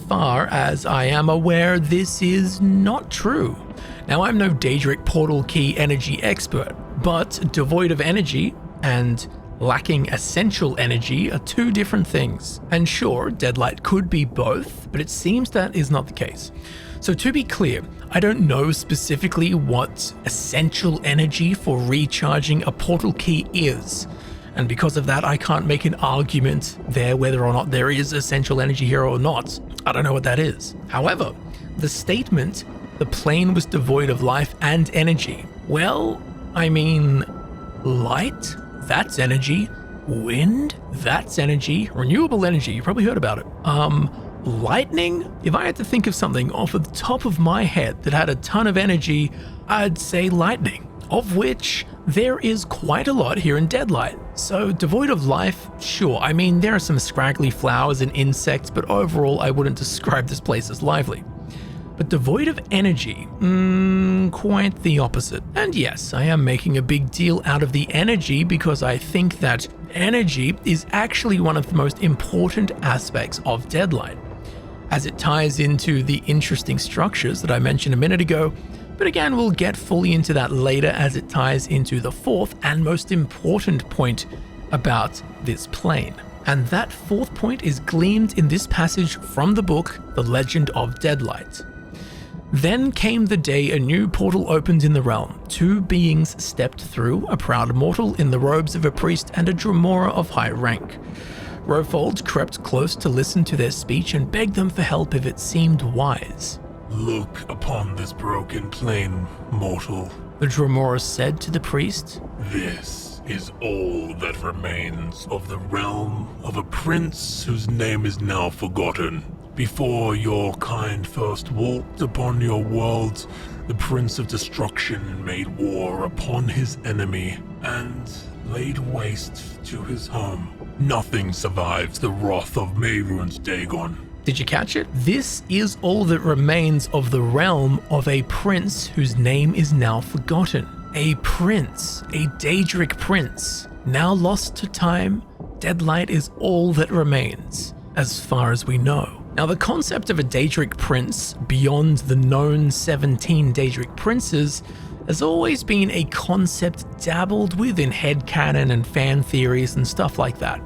far as I am aware, this is not true. Now, I'm no Daedric portal key energy expert, but devoid of energy and lacking essential energy are two different things. And sure, Deadlight could be both, but it seems that is not the case. So to be clear, I don't know specifically what essential energy for recharging a portal key is. And because of that, I can't make an argument there whether or not there is essential energy here or not. I don't know what that is. However, the statement, the plane was devoid of life and energy. Well, I mean, light? That's energy. Wind? That's energy. Renewable energy, you probably heard about it. Lightning? If I had to think of something off the top of my head that had a ton of energy, I'd say lightning, of which there is quite a lot here in Deadlight. So devoid of life, sure. I mean, there are some scraggly flowers and insects, but overall I wouldn't describe this place as lively. But devoid of energy, quite the opposite. And yes, I am making a big deal out of the energy because I think that energy is actually one of the most important aspects of Deadlight, as it ties into the interesting structures that I mentioned a minute ago. But again, we'll get fully into that later as it ties into the fourth and most important point about this plane. And that fourth point is gleaned in this passage from the book, The Legend of Deadlight. "Then came the day a new portal opened in the realm. Two beings stepped through, a proud mortal in the robes of a priest and a Dremora of high rank. Hrofald crept close to listen to their speech and begged them for help if it seemed wise. Look upon this broken plane, mortal. The Dremora said to the priest. This is all that remains of the realm of a prince whose name is now forgotten. Before your kind first walked upon your world, the Prince of Destruction made war upon his enemy and laid waste to his home. Nothing survives the wrath of Mehrunes Dagon. Did you catch it? This is all that remains of the realm of a prince whose name is now forgotten. A prince, a Daedric prince, now lost to time. Deadlight is all that remains, as far as we know. Now, the concept of a Daedric prince beyond the known 17 Daedric princes has always been a concept dabbled with in headcanon and fan theories and stuff like that.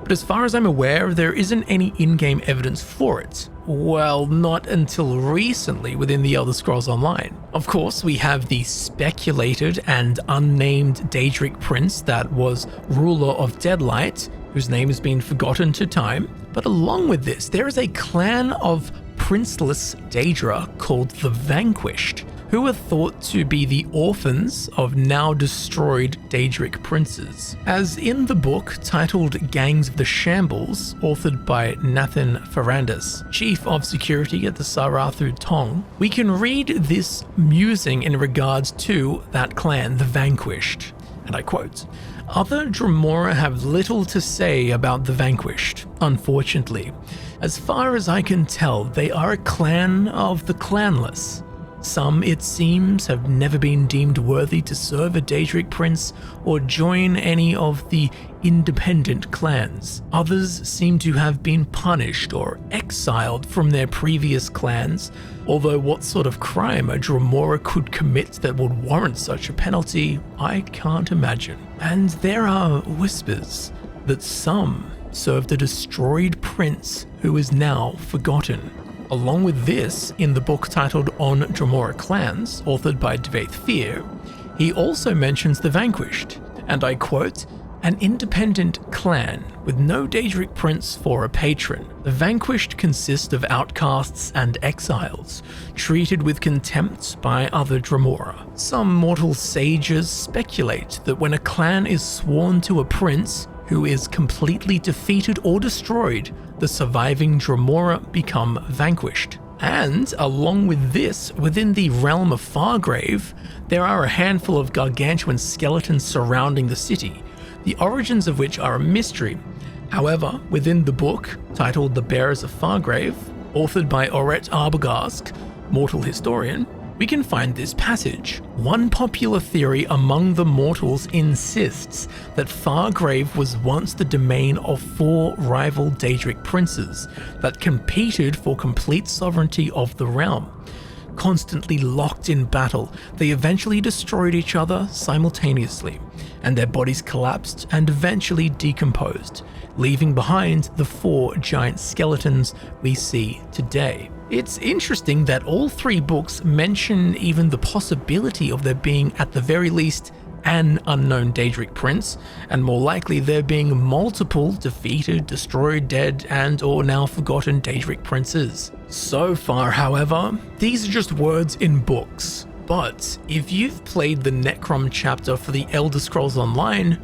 But as far as I'm aware, there isn't any in-game evidence for it. Well, not until recently within the Elder Scrolls Online. Of course, we have the speculated and unnamed Daedric prince that was ruler of Deadlight, whose name has been forgotten to time. But along with this, there is a clan of princeless Daedra called the Vanquished, who are thought to be the orphans of now destroyed Daedric princes. As in the book titled Gangs of the Shambles, authored by Nathan Ferrandis, Chief of Security at the Sarathu Tong, we can read this musing in regards to that clan, the Vanquished. And I quote, "Other Dremora have little to say about the Vanquished, unfortunately. As far as I can tell, they are a clan of the clanless. Some, it seems, have never been deemed worthy to serve a Daedric prince or join any of the independent clans. Others seem to have been punished or exiled from their previous clans, although what sort of crime a Dremora could commit that would warrant such a penalty, I can't imagine. And there are whispers that some served a destroyed prince who is now forgotten." Along with this, in the book titled On Dremora Clans, authored by Devoid Fear, he also mentions the Vanquished, and I quote, "An independent clan with no Daedric prince for a patron. The Vanquished consist of outcasts and exiles, treated with contempt by other Dremora. Some mortal sages speculate that when a clan is sworn to a prince who is completely defeated or destroyed, the surviving Dremora become vanquished. And along with this, within the realm of Fargrave, there are a handful of gargantuan skeletons surrounding the city, the origins of which are a mystery. However, within the book, titled The Bearers of Fargrave, authored by Oret Arbogast, mortal historian, we can find this passage. One popular theory among the mortals insists that Fargrave was once the domain of 4 rival Daedric princes that competed for complete sovereignty of the realm. Constantly locked in battle, they eventually destroyed each other simultaneously, and their bodies collapsed and eventually decomposed, leaving behind the 4 giant skeletons we see today. It's interesting that all 3 books mention even the possibility of there being, at the very least, an unknown Daedric prince, and more likely there being multiple defeated, destroyed, dead, and or now forgotten Daedric princes. So far, however, these are just words in books. But if you've played the Necrom chapter for the Elder Scrolls Online,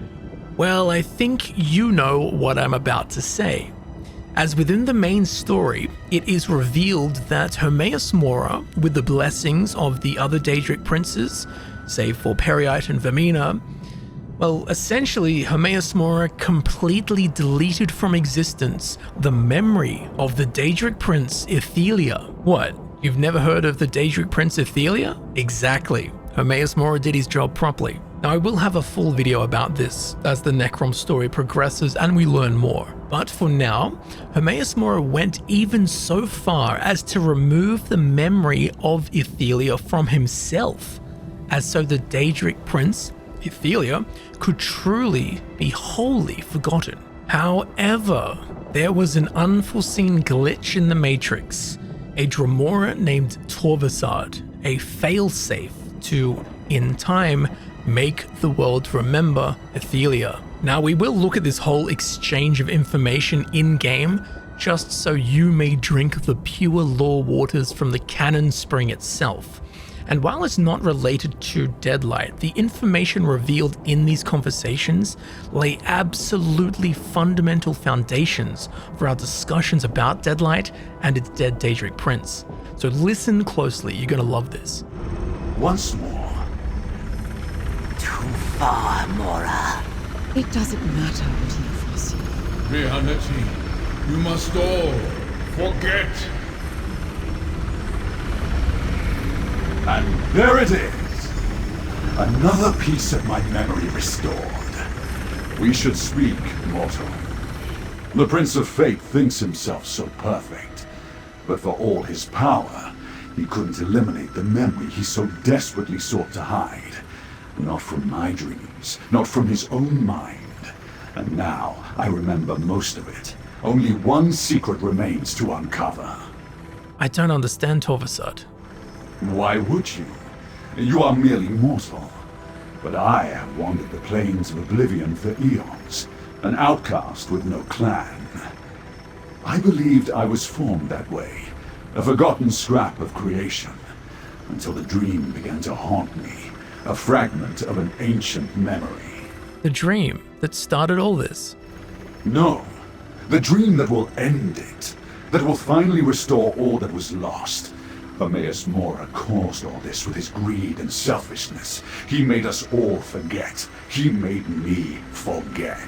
well, I think you know what I'm about to say. As within the main story, it is revealed that Hermaeus Mora, with the blessings of the other Daedric princes, save for Periite and Vermina, well, essentially, Hermaeus Mora completely deleted from existence the memory of the Daedric prince Ithelia. What? You've never heard of the Daedric prince Ithelia? Exactly. Hermaeus Mora did his job properly. Now, I will have a full video about this as the Necrom story progresses and we learn more. But for now, Hermaeus Mora went even so far as to remove the memory of Ithelia from himself, as so the Daedric prince, Ithelia, could truly be wholly forgotten. However, there was an unforeseen glitch in the Matrix. A Dremora named Torvesard, a failsafe to, in time, make the world remember Ithelia. Now, we will look at this whole exchange of information in-game, just so you may drink the pure lore waters from the canon spring itself. And while it's not related to Deadlight, the information revealed in these conversations lay absolutely fundamental foundations for our discussions about Deadlight and its dead Daedric prince. So listen closely, you're gonna love this. Once more. Too far, Mora. It doesn't matter what you foresee. Reality, you must all forget. And there it is! Another piece of my memory restored. We should speak, mortal. The Prince of Fate thinks himself so perfect, but for all his power, he couldn't eliminate the memory he so desperately sought to hide. Not from my dreams, not from his own mind. And now I remember most of it. Only one secret remains to uncover. I don't understand, Torvesard. Why would you? You are merely mortal. But I have wandered the plains of oblivion for eons, an outcast with no clan. I believed I was formed that way, a forgotten scrap of creation, until the dream began to haunt me, a fragment of an ancient memory. The dream that started all this. No, the dream that will end it, that will finally restore all that was lost. Hermaeus Mora caused all this with his greed and selfishness. He made us all forget. He made me forget.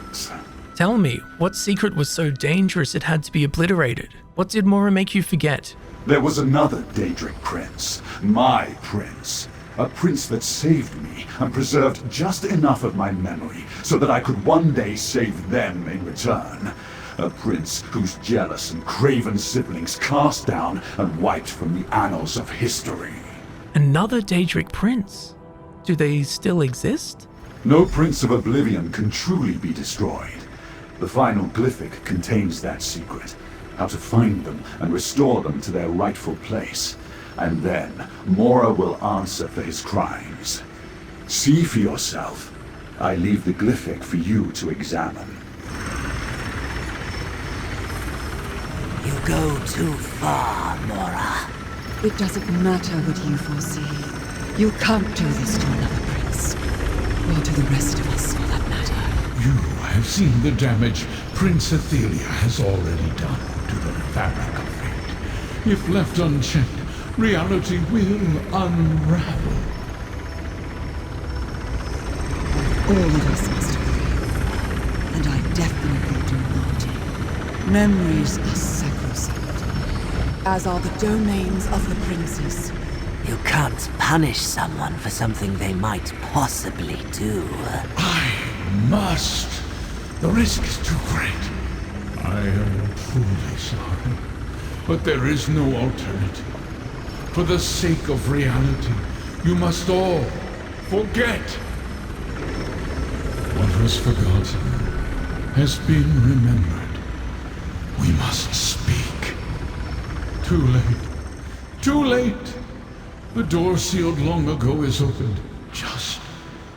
Tell me, what secret was so dangerous it had to be obliterated? What did Mora make you forget? There was another Daedric prince, my prince. A prince that saved me and preserved just enough of my memory so that I could one day save them in return. A prince whose jealous and craven siblings cast down and wiped from the annals of history. Another Daedric prince? Do they still exist? No Prince of Oblivion can truly be destroyed. The final glyphic contains that secret, how to find them and restore them to their rightful place. And then Mora will answer for his crimes. See for yourself. I leave the glyphic for you to examine. You go too far, Mora. It doesn't matter what you foresee. You can't do this to another prince. Or to the rest of us, for that matter. You have seen the damage Prince Ithelia has already done to the fabric of fate. If left unchecked, reality will unravel. All of us must agree. And I definitely do not. Memories are sacrosanct, as are the domains of the princes. You can't punish someone for something they might possibly do. I must. The risk is too great. I am truly sorry, but there is no alternative. For the sake of reality, you must all forget. What was forgotten has been remembered. We must speak. Too late. Too late. The door sealed long ago is opened. Just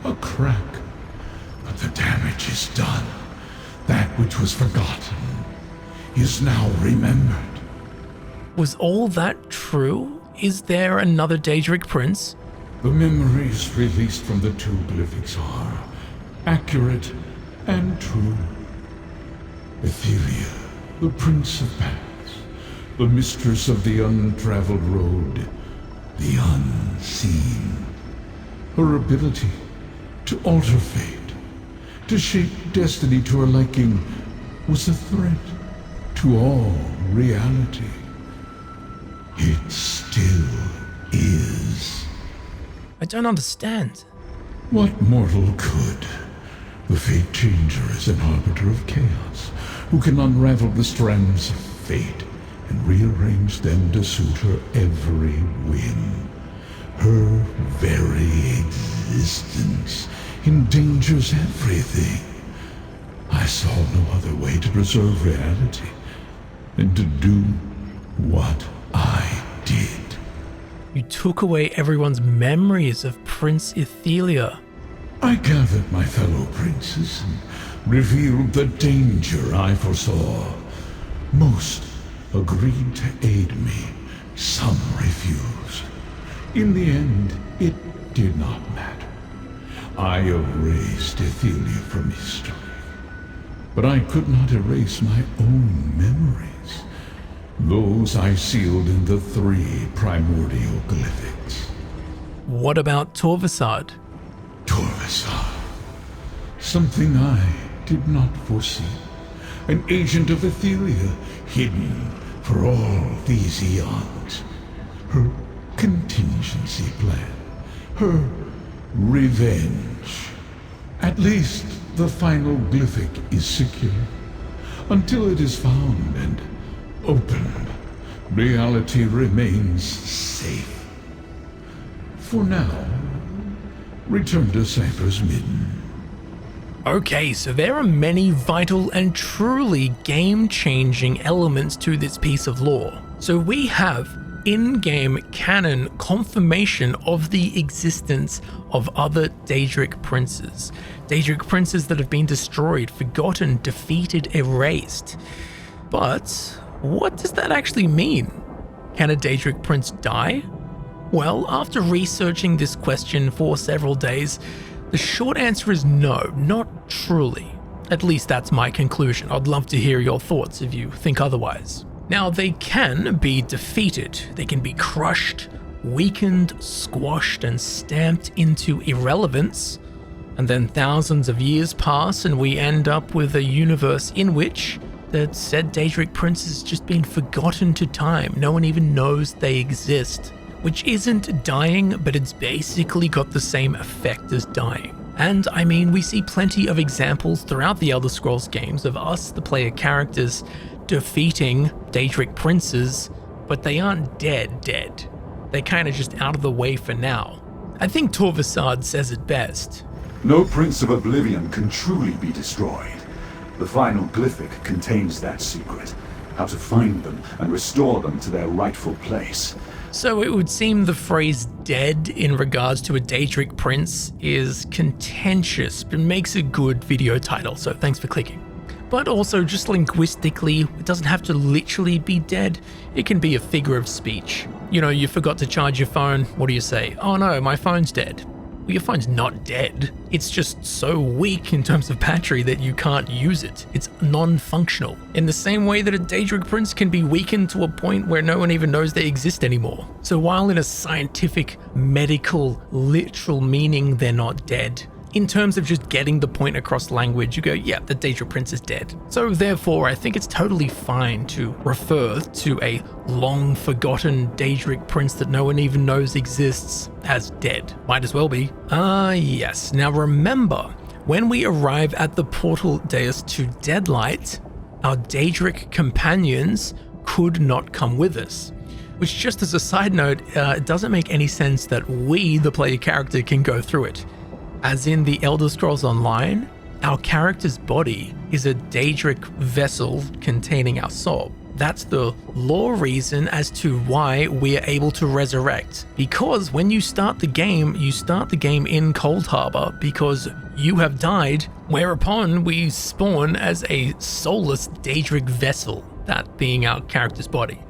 a crack. But the damage is done. That which was forgotten is now remembered. Was all that true? Is there another Daedric prince? The memories released from the two glyphics are accurate and true. Ithelia, the Prince of Paths, the mistress of the untraveled road, the unseen. Her ability to alter fate, to shape destiny to her liking, was a threat to all reality. It still is. I don't understand. What mortal could? The Fate Changer is an arbiter of chaos, who can unravel the strands of fate and rearrange them to suit her every whim. Her very existence endangers everything. I saw no other way to preserve reality than to do what I did. You took away everyone's memories of Prince Ithelia. I gathered my fellow princes and revealed the danger I foresaw. Most agreed to aid me, some refused. In the end, it did not matter. I erased Ithelia from history. But I could not erase my own memories. Those I sealed in the 3 primordial glyphics. What about Torvesard? Torvesard. Something I did not foresee. An agent of Ithelia, hidden for all these eons. Her contingency plan. Her revenge. At least the final glyphic is secure. Until it is found and opened, reality remains safe. For now, return to Cypher's Midden. Okay, so there are many vital and truly game-changing elements to this piece of lore. So we have in-game canon confirmation of the existence of other Daedric princes. Daedric princes that have been destroyed, forgotten, defeated, erased. But what does that actually mean? Can a Daedric prince die? Well, after researching this question for several days, the short answer is no, not truly. At least that's my conclusion. I'd love to hear your thoughts if you think otherwise. Now, they can be defeated. They can be crushed, weakened, squashed, and stamped into irrelevance. And then thousands of years pass and we end up with a universe in which the said Daedric prince has just been forgotten to time. No one even knows they exist. Which isn't dying, but it's basically got the same effect as dying. And I mean, we see plenty of examples throughout the Elder Scrolls games of us, the player characters, defeating Daedric princes, but they aren't dead. They're kind of just out of the way for now. I think Torvesard says it best. No Prince of Oblivion can truly be destroyed. The final glyphic contains that secret, how to find them and restore them to their rightful place. So it would seem the phrase dead in regards to a Daedric prince is contentious, but makes a good video title, so thanks for clicking. But also just linguistically, it doesn't have to literally be dead, it can be a figure of speech. You know, you forgot to charge your phone, what do you say? Oh no, my phone's dead. Well, your phone's not dead, it's just so weak in terms of battery that you can't use it. It's non-functional. In the same way that a Daedric prince can be weakened to a point where no one even knows they exist anymore. So while in a scientific, medical, literal meaning they're not dead, in terms of just getting the point across language, you go, yeah, the Daedric prince is dead. So therefore, I think it's totally fine to refer to a long-forgotten Daedric prince that no one even knows exists as dead. Might as well be. Yes. Now remember, when we arrive at the portal dais to Deadlight, our Daedric companions could not come with us. Which, just as a side note, it doesn't make any sense that we, the player character, can go through it. As in the Elder Scrolls Online, our character's body is a Daedric vessel containing our soul. That's the lore reason as to why we're able to resurrect. Because when you start the game in Cold Harbor because you have died, whereupon we spawn as a soulless Daedric vessel, that being our character's body.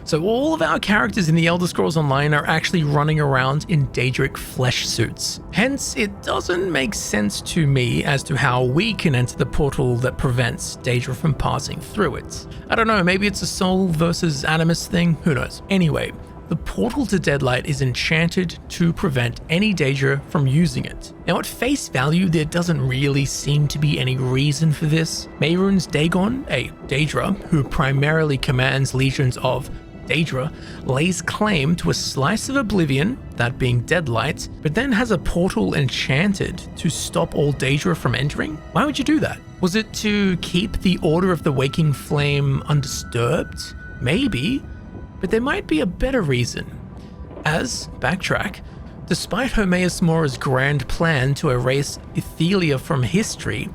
So all of our characters in the Elder Scrolls Online are actually running around in Daedric flesh suits. Hence, it doesn't make sense to me as to how we can enter the portal that prevents Daedra from passing through it. I don't know, maybe it's a soul versus animus thing, who knows. Anyway, the portal to Deadlight is enchanted to prevent any Daedra from using it. Now at face value, there doesn't really seem to be any reason for this. Mehrunes Dagon, a Daedra who primarily commands legions of Daedra, lays claim to a slice of oblivion, that being Deadlight, but then has a portal enchanted to stop all Daedra from entering? Why would you do that? Was it to keep the Order of the Waking Flame undisturbed? Maybe, but there might be a better reason. As, backtrack, despite Hermaeus Mora's grand plan to erase Ithelia from history,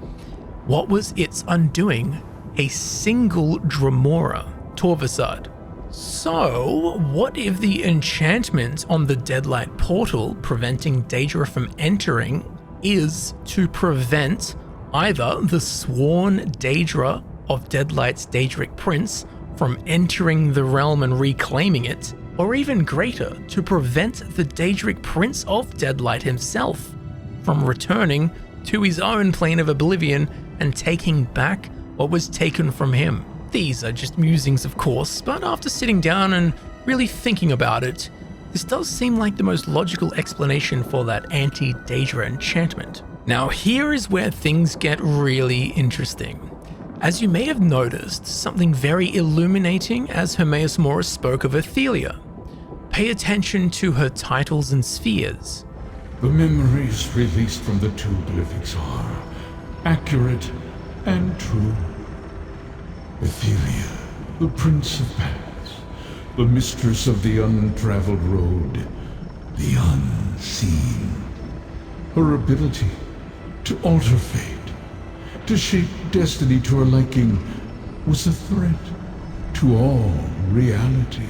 what was its undoing? A single Dremora, Torvesard. So, what if the enchantment on the Deadlight portal preventing Daedra from entering is to prevent either the sworn Daedra of Deadlight's Daedric prince from entering the realm and reclaiming it, or even greater, to prevent the Daedric Prince of Deadlight himself from returning to his own plane of oblivion and taking back what was taken from him. These are just musings, of course, but after sitting down and really thinking about it, this does seem like the most logical explanation for that anti-Daedra enchantment. Now here is where things get really interesting. As you may have noticed, something very illuminating as Hermaeus Mora spoke of Ithelia. Pay attention to her titles and spheres. The memories released from the two glyphics are accurate and true. Ithelia, the Prince of Paths, the mistress of the untraveled road, the unseen. Her ability to alter fate, to shape destiny to her liking, was a threat to all reality.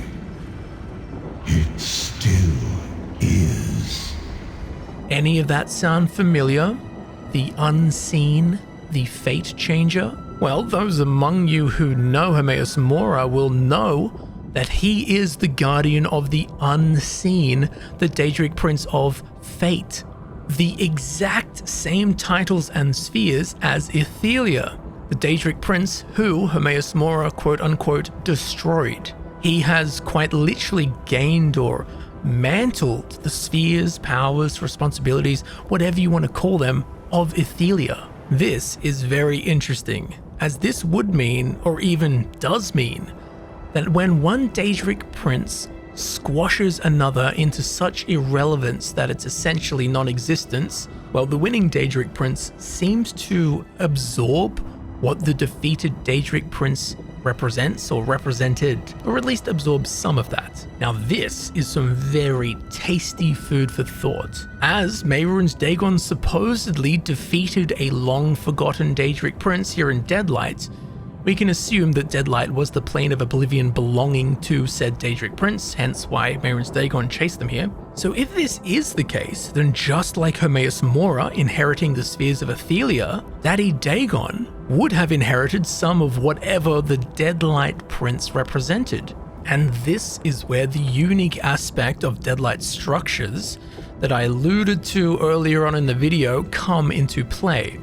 It still is. Any of that sound familiar? The unseen? The fate changer? Well, those among you who know Hermaeus Mora will know that he is the guardian of the unseen, the Daedric Prince of Fate. The exact same titles and spheres as Ithelia, the Daedric Prince who Hermaeus Mora quote-unquote destroyed. He has quite literally gained or mantled the spheres, powers, responsibilities, whatever you want to call them, of Ithelia. This is very interesting, as this would mean, or even does mean, that when one Daedric Prince squashes another into such irrelevance that it's essentially non-existence, well, the winning Daedric Prince seems to absorb what the defeated Daedric Prince represents or represented, or at least absorb some of that. Now this is some very tasty food for thought. As Mehrunes Dagon supposedly defeated a long-forgotten Daedric Prince here in Deadlight, we can assume that Deadlight was the plane of oblivion belonging to said Daedric Prince, hence why Mehrunes Dagon chased them here. So if this is the case, then just like Hermaeus Mora inheriting the spheres of Ithelia, Daddy Dagon would have inherited some of whatever the Deadlight Prince represented. And this is where the unique aspect of Deadlight's structures that I alluded to earlier on in the video come into play.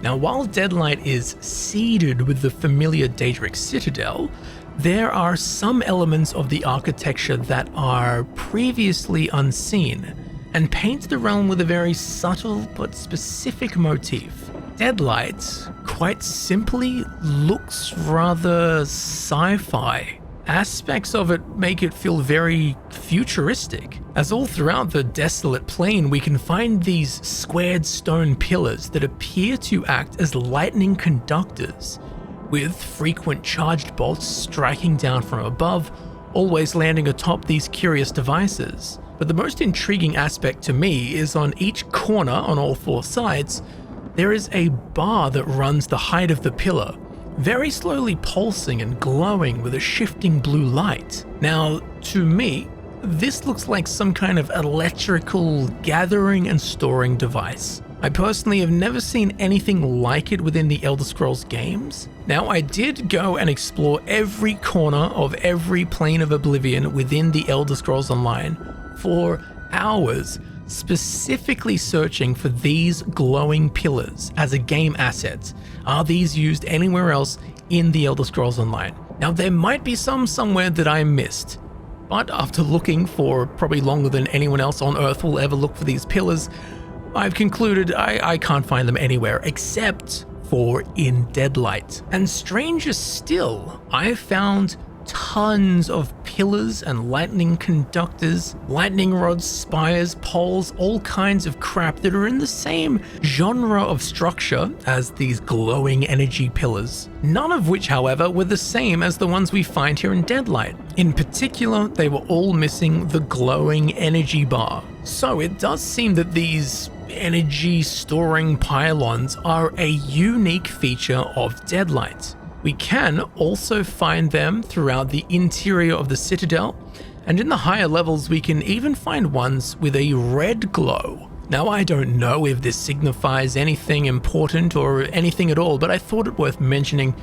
Now, while Deadlight is seeded with the familiar Daedric Citadel, there are some elements of the architecture that are previously unseen and paint the realm with a very subtle but specific motif. Deadlight, quite simply, looks rather sci-fi. Aspects of it make it feel very futuristic, as all throughout the desolate plain we can find these squared stone pillars that appear to act as lightning conductors, with frequent charged bolts striking down from above, always landing atop these curious devices. But the most intriguing aspect to me is on each corner on all four sides, there is a bar that runs the height of the pillar, very slowly pulsing and glowing with a shifting blue light. Now, to me, this looks like some kind of electrical gathering and storing device. I personally have never seen anything like it within the Elder Scrolls games. Now, I did go and explore every corner of every plane of oblivion within the Elder Scrolls Online for hours, specifically searching for these glowing pillars as a game asset. Are these used anywhere else in the Elder Scrolls Online? Now, there might be some somewhere that I missed, but after looking for probably longer than anyone else on Earth will ever look for these pillars, I've concluded I can't find them anywhere except for In Deadlight. And stranger still, I found tons of pillars and lightning conductors, lightning rods, spires, poles, all kinds of crap that are in the same genre of structure as these glowing energy pillars. None of which, however, were the same as the ones we find here in Deadlight. In particular, they were all missing the glowing energy bar. So it does seem that these energy storing pylons are a unique feature of Deadlight. We can also find them throughout the interior of the Citadel, and in the higher levels we can even find ones with a red glow. Now, I don't know if this signifies anything important or anything at all, but I thought it worth mentioning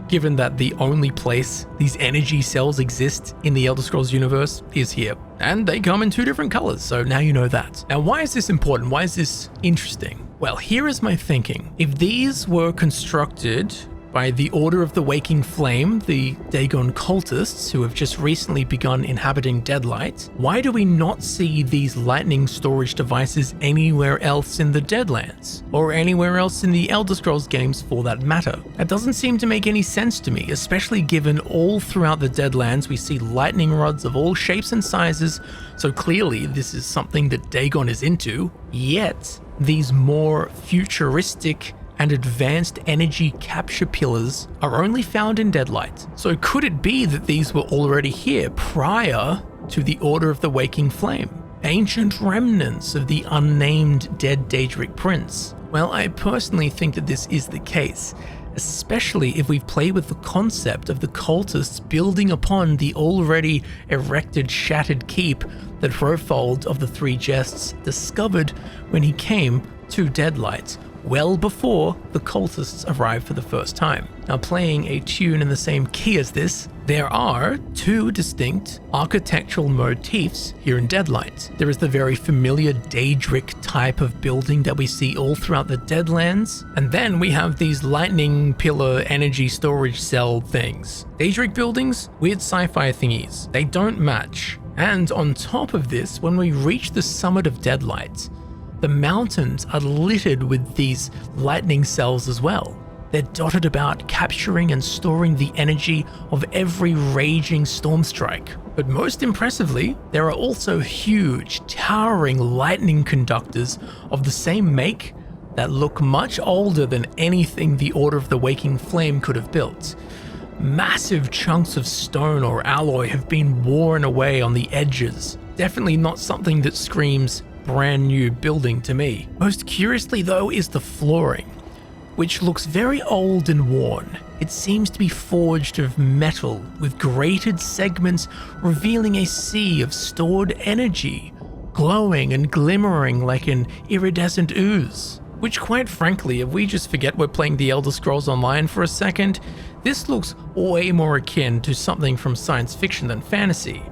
given that the only place these energy cells exist in the Elder Scrolls universe is here. And they come in 2 different colors, so now you know that. Now, why is this important? Why is this interesting? Well, here is my thinking. If these were constructed by the Order of the Waking Flame, the Dagon cultists who have just recently begun inhabiting Deadlight, why do we not see these lightning storage devices anywhere else in the Deadlands? Or anywhere else in the Elder Scrolls games for that matter? That doesn't seem to make any sense to me, especially given all throughout the Deadlands we see lightning rods of all shapes and sizes, so clearly this is something that Dagon is into, yet these more futuristic and advanced energy capture pillars are only found in Deadlight. So could it be that these were already here prior to the Order of the Waking Flame? Ancient remnants of the unnamed dead Daedric prince? Well, I personally think that this is the case, especially if we've played with the concept of the cultists building upon the already erected shattered keep that Hrofald of the 3 Jests discovered when he came to Deadlight, well before the cultists arrived for the first time. Now, playing a tune in the same key as this, there are 2 distinct architectural motifs here in Deadlight. There is the very familiar Daedric type of building that we see all throughout the Deadlands, and then we have these lightning pillar energy storage cell things. Daedric buildings, weird sci-fi thingies. They don't match. And on top of this, when we reach the summit of Deadlight, the mountains are littered with these lightning cells as well. They're dotted about, capturing and storing the energy of every raging storm strike. But most impressively, there are also huge, towering lightning conductors of the same make that look much older than anything the Order of the Waking Flame could have built. Massive chunks of stone or alloy have been worn away on the edges. Definitely not something that screams brand new building to me. Most curiously though is the flooring, which looks very old and worn. It seems to be forged of metal with grated segments revealing a sea of stored energy, glowing and glimmering like an iridescent ooze. Which, quite frankly, if we just forget we're playing the Elder Scrolls Online for a second, this looks way more akin to something from science fiction than fantasy.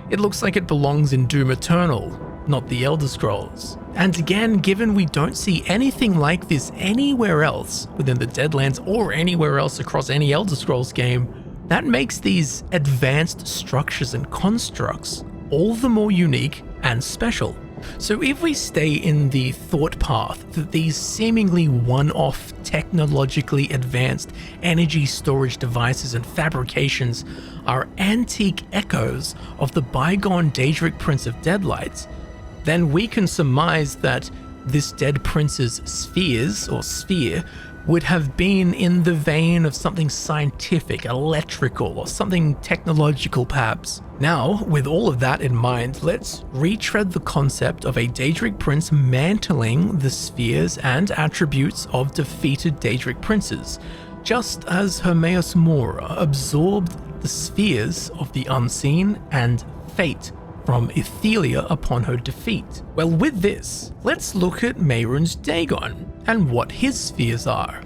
It looks like it belongs in Doom Eternal, not the Elder Scrolls. And again, given we don't see anything like this anywhere else within the Deadlands or anywhere else across any Elder Scrolls game, that makes these advanced structures and constructs all the more unique and special. So if we stay in the thought path that these seemingly one-off technologically advanced energy storage devices and fabrications are antique echoes of the bygone Daedric Prince of Deadlight, then we can surmise that this dead prince's spheres, or sphere, would have been in the vein of something scientific, electrical, or something technological perhaps. Now, with all of that in mind, let's retread the concept of a Daedric prince mantling the spheres and attributes of defeated Daedric princes, just as Hermaeus Mora absorbed the spheres of the unseen and fate from Ithelia upon her defeat. Well, with this, let's look at Mehrunes Dagon and what his spheres are.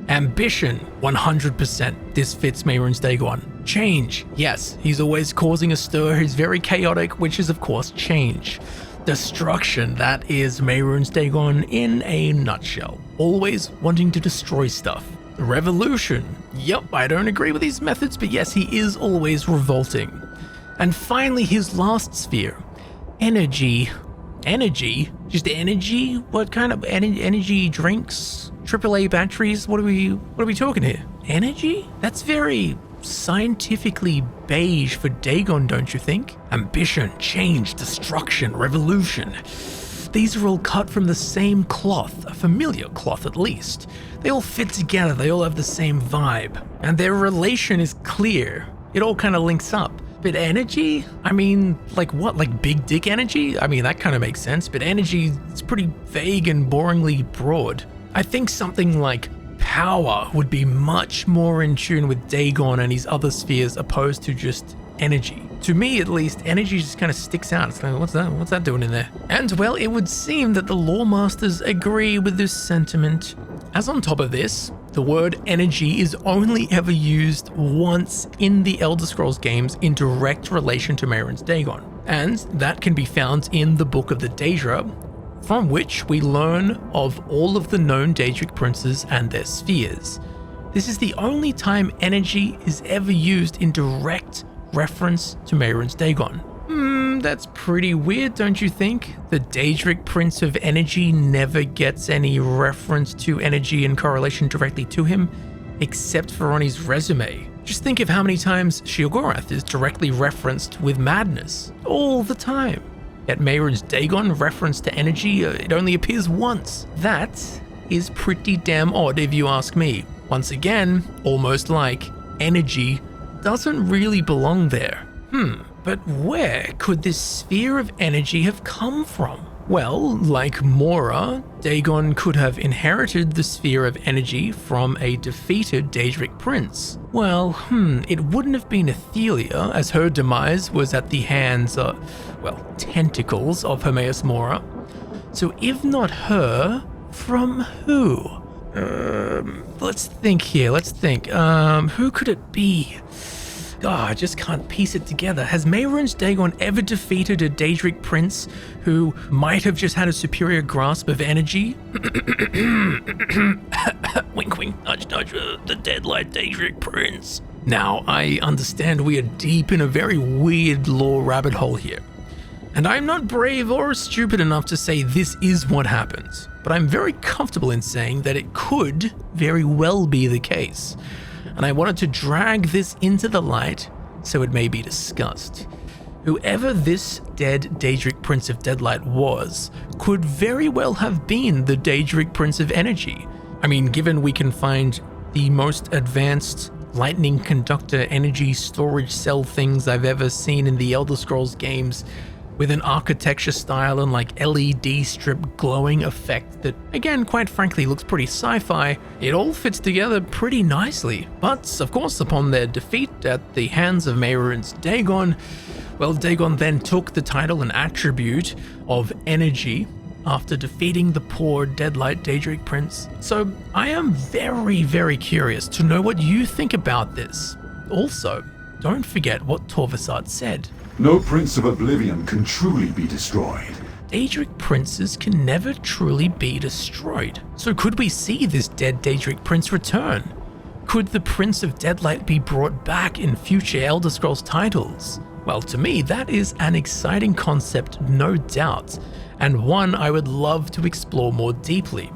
Ambition, 100%. This fits Mehrunes Dagon. Change, yes, he's always causing a stir, he's very chaotic, which is of course change. Destruction, that is Mehrunes Dagon in a nutshell. Always wanting to destroy stuff. Revolution, yep, I don't agree with these methods, but yes, he is always revolting. And finally, his last sphere, energy. Energy? Just energy? What kind of energy drinks? AAA batteries? What are we talking here? Energy? That's very scientifically beige for Dagon, don't you think? Ambition, change, destruction, revolution. These are all cut from the same cloth, a familiar cloth at least. They all fit together, they all have the same vibe. And their relation is clear. It all kind of links up. But energy? I mean, like what? Like big dick energy? I mean, that kind of makes sense, but energy is pretty vague and boringly broad. I think something like power would be much more in tune with Dagon and his other spheres opposed to just energy. To me, at least, energy just kind of sticks out. It's like, what's that? What's that doing in there? And, well, it would seem that the lore masters agree with this sentiment. As on top of this, the word energy is only ever used once in the Elder Scrolls games in direct relation to Mehrunes Dagon. And that can be found in the Book of the Daedra, from which we learn of all of the known Daedric princes and their spheres. This is the only time energy is ever used in direct reference to Mehrunes Dagon. That's pretty weird, don't you think? The Daedric Prince of Energy never gets any reference to energy in correlation directly to him, except for on his resume. Just think of how many times Sheogorath is directly referenced with madness, all the time. Yet Mehrunes Dagon reference to energy, it only appears once. That is pretty damn odd if you ask me. Once again, almost like energy doesn't really belong there. But where could this sphere of energy have come from? Well, like Mora, Dagon could have inherited the sphere of energy from a defeated Daedric prince. Well, it wouldn't have been Ithelia, as her demise was at the hands tentacles of Hermaeus Mora. So if not her, from who? Let's think here, who could it be? I just can't piece it together. Has Mehrunes Dagon ever defeated a Daedric prince who might have just had a superior grasp of energy? Wink wink, nudge nudge, the Deadlight Daedric prince. Now, I understand we are deep in a very weird lore rabbit hole here. And I'm not brave or stupid enough to say this is what happens, but I'm very comfortable in saying that it could very well be the case. And I wanted to drag this into the light so it may be discussed. Whoever this dead Daedric Prince of Deadlight was could very well have been the Daedric Prince of Energy. I mean, given we can find the most advanced lightning conductor energy storage cell things I've ever seen in the Elder Scrolls games, with an architecture style and like LED strip glowing effect that, again, quite frankly, looks pretty sci-fi, it all fits together pretty nicely. But, of course, upon their defeat at the hands of Mehrunes Dagon, well, Dagon then took the title and attribute of energy after defeating the poor Deadlight Daedric Prince. So, I am very, very curious to know what you think about this. Also, don't forget what Torvesard said. No Prince of Oblivion can truly be destroyed. Daedric princes can never truly be destroyed. So could we see this dead Daedric prince return? Could the Prince of Deadlight be brought back in future Elder Scrolls titles? Well, to me, that is an exciting concept, no doubt, and one I would love to explore more deeply.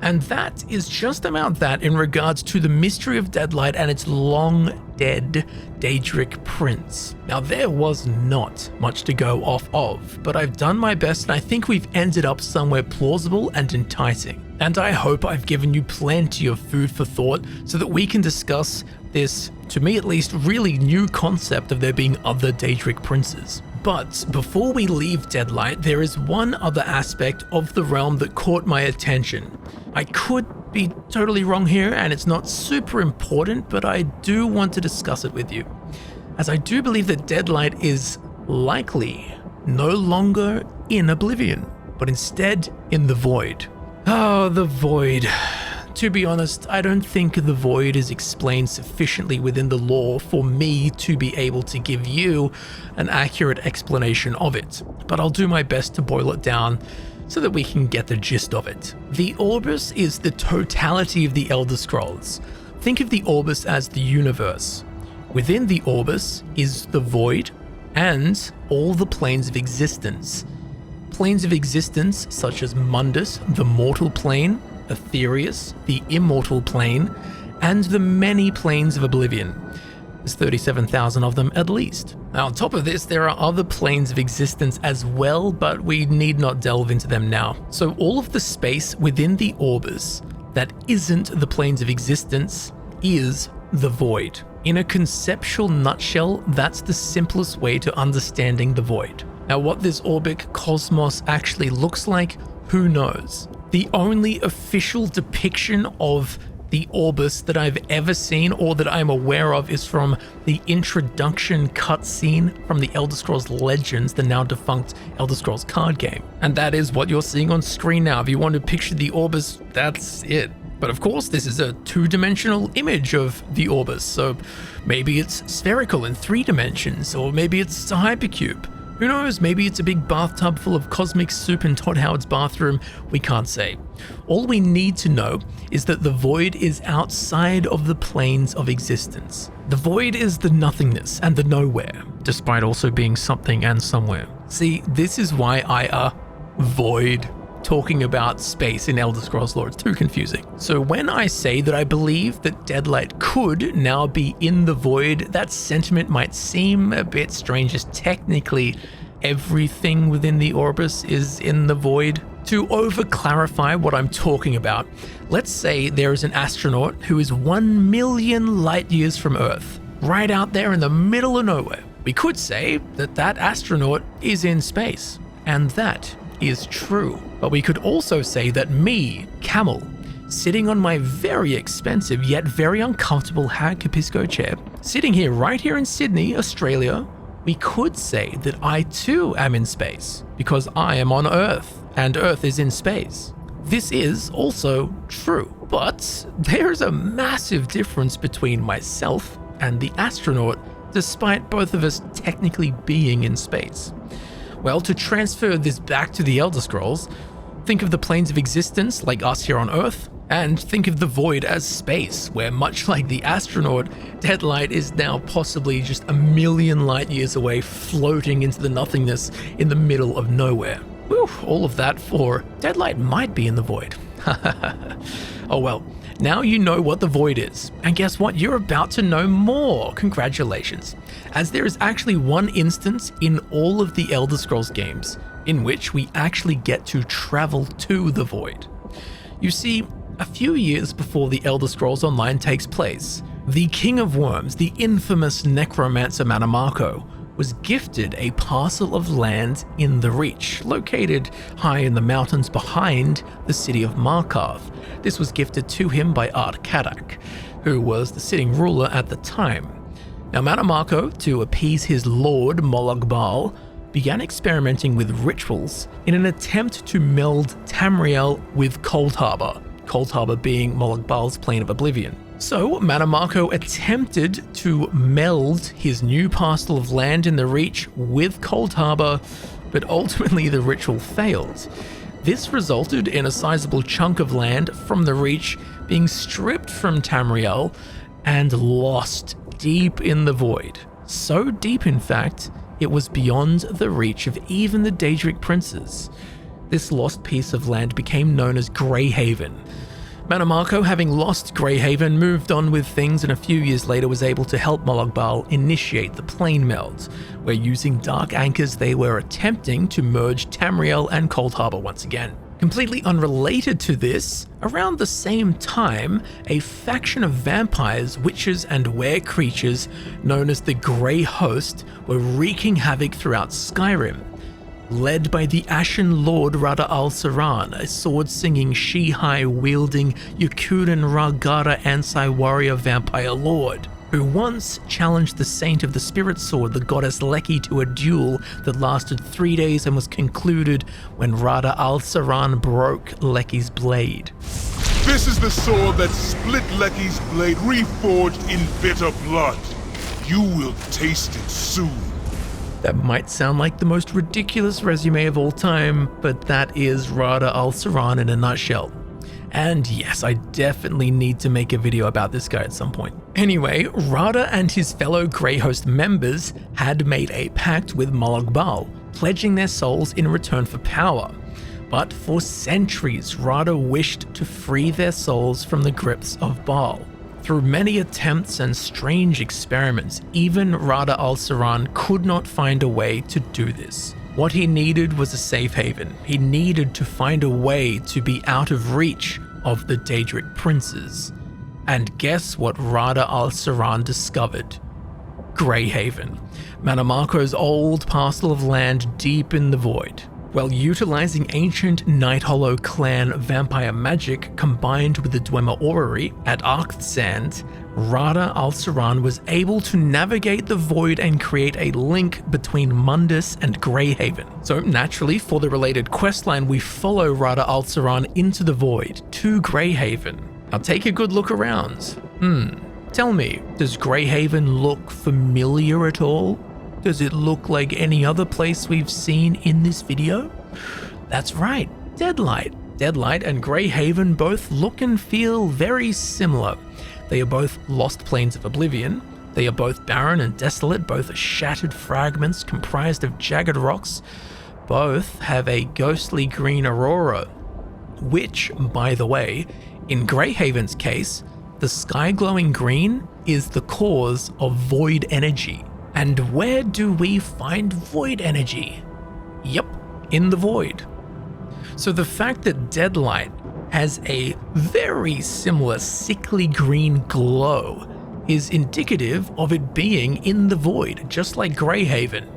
And that is just about that in regards to the mystery of Deadlight and its long-dead Daedric prince. Now, there was not much to go off of, but I've done my best and I think we've ended up somewhere plausible and enticing. And I hope I've given you plenty of food for thought so that we can discuss this, to me at least, really new concept of there being other Daedric princes. But before we leave Deadlight, there is one other aspect of the realm that caught my attention. I could be totally wrong here, and it's not super important, but I do want to discuss it with you, as I do believe that Deadlight is likely no longer in Oblivion, but instead in the Void. Oh, the Void. To be honest, I don't think the Void is explained sufficiently within the lore for me to be able to give you an accurate explanation of it, but I'll do my best to boil it down so that we can get the gist of it. The Aurbis is the totality of the Elder Scrolls. Think of the Aurbis as the universe. Within the Aurbis is the Void and all the planes of existence. Planes of existence such as Mundus, the mortal plane, Aetherius, the immortal plane, and the many planes of Oblivion. There's 37,000 of them at least. Now, on top of this, there are other planes of existence as well, but we need not delve into them now. So all of the space within the Aurbis that isn't the planes of existence is the Void. In a conceptual nutshell, that's the simplest way to understanding the Void. Now, what this Orbic cosmos actually looks like, who knows? The only official depiction of The Aurbis that I've ever seen or that I'm aware of is from the introduction cutscene from the Elder Scrolls Legends, the now defunct Elder Scrolls card game. And that is what you're seeing on screen now. If you want to picture the Aurbis, that's it. But of course, this is a two-dimensional image of the Aurbis, so maybe it's spherical in 3 dimensions, or maybe it's a hypercube. Who knows, maybe it's a big bathtub full of cosmic soup in Todd Howard's bathroom, we can't say. All we need to know is that the Void is outside of the planes of existence. The Void is the nothingness and the nowhere, despite also being something and somewhere. See, this is why I Void talking about space in Elder Scrolls lore. It's too confusing. So when I say that I believe that Deadlight could now be in the Void, that sentiment might seem a bit strange, as technically everything within the Aurbis is in the Void. To over-clarify what I'm talking about, let's say there is an astronaut who is 1 million light years from Earth, right out there in the middle of nowhere. We could say that that astronaut is in space, and that is true. But we could also say that me, Camel, sitting on my very expensive yet very uncomfortable Hag Capisco chair, sitting here right here in Sydney, Australia, we could say that I too am in space, because I am on Earth, and Earth is in space. This is also true, but there's a massive difference between myself and the astronaut, despite both of us technically being in space. Well, to transfer this back to the Elder Scrolls, think of the planes of existence like us here on Earth, and think of the Void as space, where much like the astronaut, Deadlight is now possibly just 1 million light years away, floating into the nothingness in the middle of nowhere. Whew, all of that for Deadlight might be in the Void. Oh well, now you know what the Void is, and guess what? You're about to know more. Congratulations, as there is actually one instance in all of the Elder Scrolls games in which we actually get to travel to the Void. You see, a few years before the Elder Scrolls Online takes place, the King of Worms, the infamous necromancer Mannimarco, was gifted a parcel of land in the Reach, located high in the mountains behind the city of Markarth. This was gifted to him by Ard-Kadak, who was the sitting ruler at the time. Now Mannimarco, to appease his lord Molag-Bal, began experimenting with rituals in an attempt to meld Tamriel with Coldharbour, Coldharbour being Molag-Bal's plane of oblivion. So Mannimarco attempted to meld his new parcel of land in the Reach with Coldharbour, but ultimately the ritual failed. This resulted in a sizable chunk of land from the Reach being stripped from Tamriel and lost deep in the Void. So deep, in fact, it was beyond the reach of even the Daedric princes. This lost piece of land became known as Greyhaven. Mannimarco, having lost Greyhaven, moved on with things, and a few years later was able to help Molag-Bal initiate the plane meld, where using dark anchors they were attempting to merge Tamriel and Coldharbour once again. Completely unrelated to this, around the same time, a faction of vampires, witches, and were-creatures known as the Grey Host were wreaking havoc throughout Skyrim. Led by the Ashen Lord Rada al-Saran, a sword-singing, she-high-wielding Yakudan Ragara Ansai warrior vampire lord, who once challenged the Saint of the Spirit Sword, the goddess Leki, to a duel that lasted 3 days and was concluded when Rada al-Saran broke Leki's blade. This is the sword that split Leki's blade, reforged in bitter blood. You will taste it soon. That might sound like the most ridiculous resume of all time, but that is Rada al-Saran in a nutshell. And yes, I definitely need to make a video about this guy at some point. Anyway, Rada and his fellow Grey Host members had made a pact with Molag-Bal, pledging their souls in return for power. But for centuries, Rada wished to free their souls from the grips of Baal. Through many attempts and strange experiments, even Rada al-Saran could not find a way to do this. What he needed was a safe haven. He needed to find a way to be out of reach of the Daedric princes. And guess what Rada al-Saran discovered? Greyhaven, Mannimarco's old parcel of land deep in the Void. Well, utilizing ancient Nighthollow clan vampire magic combined with the Dwemer orrery at Arksand, Rada al-Saran was able to navigate the Void and create a link between Mundus and Greyhaven. So naturally, for the related questline, we follow Rada al-Saran into the Void, to Greyhaven. Now take a good look around. Tell me, does Greyhaven look familiar at all? Does it look like any other place we've seen in this video? That's right, Deadlight. Deadlight and Greyhaven both look and feel very similar. They are both lost plains of oblivion. They are both barren and desolate, both are shattered fragments comprised of jagged rocks. Both have a ghostly green aurora, which, by the way, in Greyhaven's case, the sky glowing green is the cause of void energy. And where do we find void energy? Yep, in the Void. So the fact that Deadlight has a very similar sickly green glow is indicative of it being in the Void, just like Greyhaven.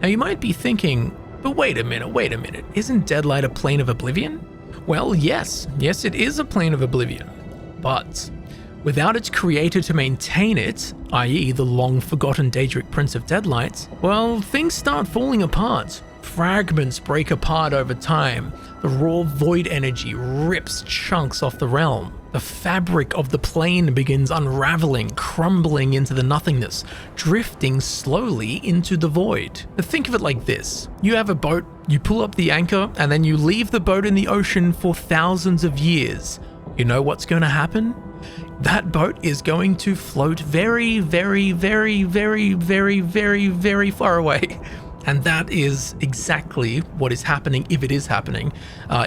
Now you might be thinking, but wait a minute, isn't Deadlight a plane of oblivion? Well, yes, it is a plane of oblivion, but without its creator to maintain it, i.e. the long-forgotten Daedric Prince of Deadlight, well, things start falling apart. Fragments break apart over time. The raw void energy rips chunks off the realm. The fabric of the plane begins unraveling, crumbling into the nothingness, drifting slowly into the void. But think of it like this. You have a boat, you pull up the anchor, and then you leave the boat in the ocean for thousands of years. You know what's going to happen? That boat is going to float very, very, very, very, very, very, very far away. And that is exactly what is happening, if it is happening,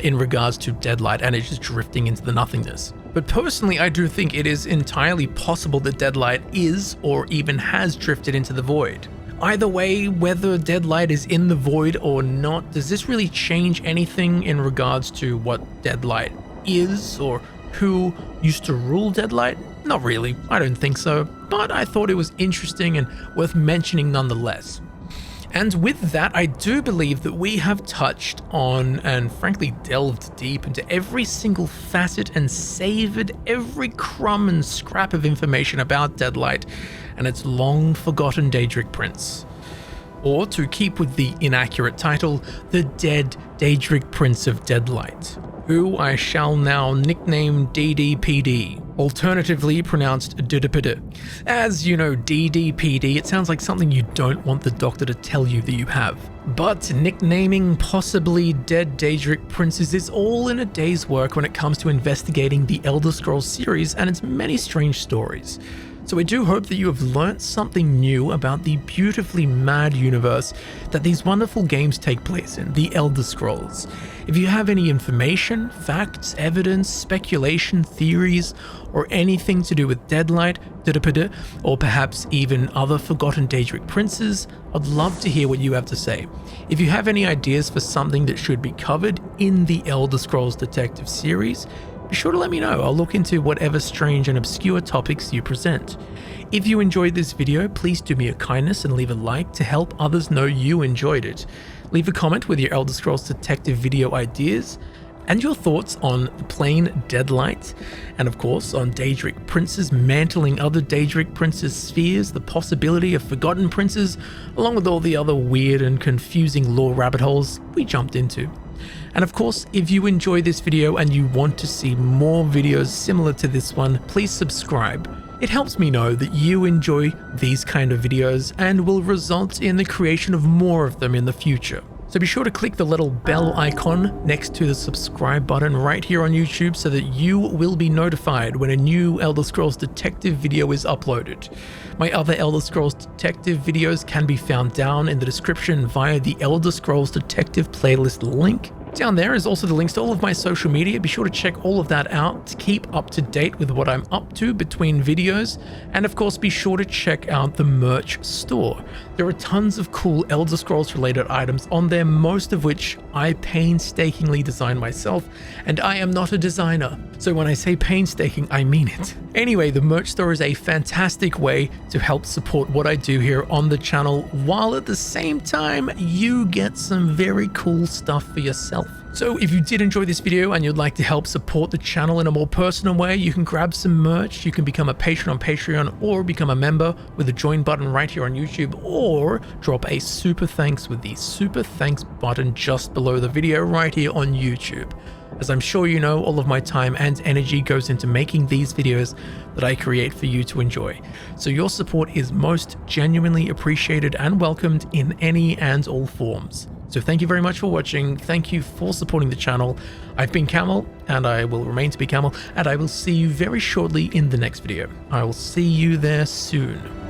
in regards to Deadlight, and it's just drifting into the nothingness. But personally, I do think it is entirely possible that Deadlight is, or even has drifted into the Void. Either way, whether Deadlight is in the Void or not, does this really change anything in regards to what Deadlight is, or who used to rule Deadlight? Not really, I don't think so, but I thought it was interesting and worth mentioning nonetheless. And with that, I do believe that we have touched on and frankly delved deep into every single facet and savored every crumb and scrap of information about Deadlight and its long forgotten Daedric Prince. Or to keep with the inaccurate title, the dead Daedric Prince of Deadlight, who I shall now nickname DDPD, alternatively pronounced DDPD. As you know, DDPD, it sounds like something you don't want the doctor to tell you that you have. But nicknaming possibly dead Daedric princes is all in a day's work when it comes to investigating the Elder Scrolls series and its many strange stories. So I do hope that you have learnt something new about the beautifully mad universe that these wonderful games take place in, the Elder Scrolls. If you have any information, facts, evidence, speculation, theories, or anything to do with Deadlight, or perhaps even other forgotten Daedric princes, I'd love to hear what you have to say. If you have any ideas for something that should be covered in the Elder Scrolls Detective series, be sure to let me know. I'll look into whatever strange and obscure topics you present. If you enjoyed this video, please do me a kindness and leave a like to help others know you enjoyed it. Leave a comment with your Elder Scrolls Detective video ideas and your thoughts on the plain Deadlight, and of course on Daedric princes mantling other Daedric princes' spheres, the possibility of forgotten princes, along with all the other weird and confusing lore rabbit holes we jumped into. And of course, if you enjoy this video and you want to see more videos similar to this one, please subscribe. It helps me know that you enjoy these kind of videos and will result in the creation of more of them in the future. So be sure to click the little bell icon next to the subscribe button right here on YouTube so that you will be notified when a new Elder Scrolls Detective video is uploaded. My other Elder Scrolls Detective videos can be found down in the description via the Elder Scrolls Detective playlist link Down there is also the links to all of my social media. Be sure to check all of that out to keep up to date with what I'm up to between videos. And of course, be sure to check out the merch store. There are tons of cool Elder Scrolls related items on there, most of which I painstakingly designed myself, and I am not a designer. So when I say painstaking, I mean it. Anyway, the merch store is a fantastic way to help support what I do here on the channel, while at the same time, you get some very cool stuff for yourself. So if you did enjoy this video and you'd like to help support the channel in a more personal way, you can grab some merch, you can become a patron on Patreon, or become a member with a join button right here on YouTube, or drop a super thanks with the super thanks button just below the video right here on YouTube. As I'm sure you know, all of my time and energy goes into making these videos that I create for you to enjoy. So your support is most genuinely appreciated and welcomed in any and all forms. So thank you very much for watching, thank you for supporting the channel. I've been Camel, and I will remain to be Camel, and I will see you very shortly in the next video. I will see you there soon.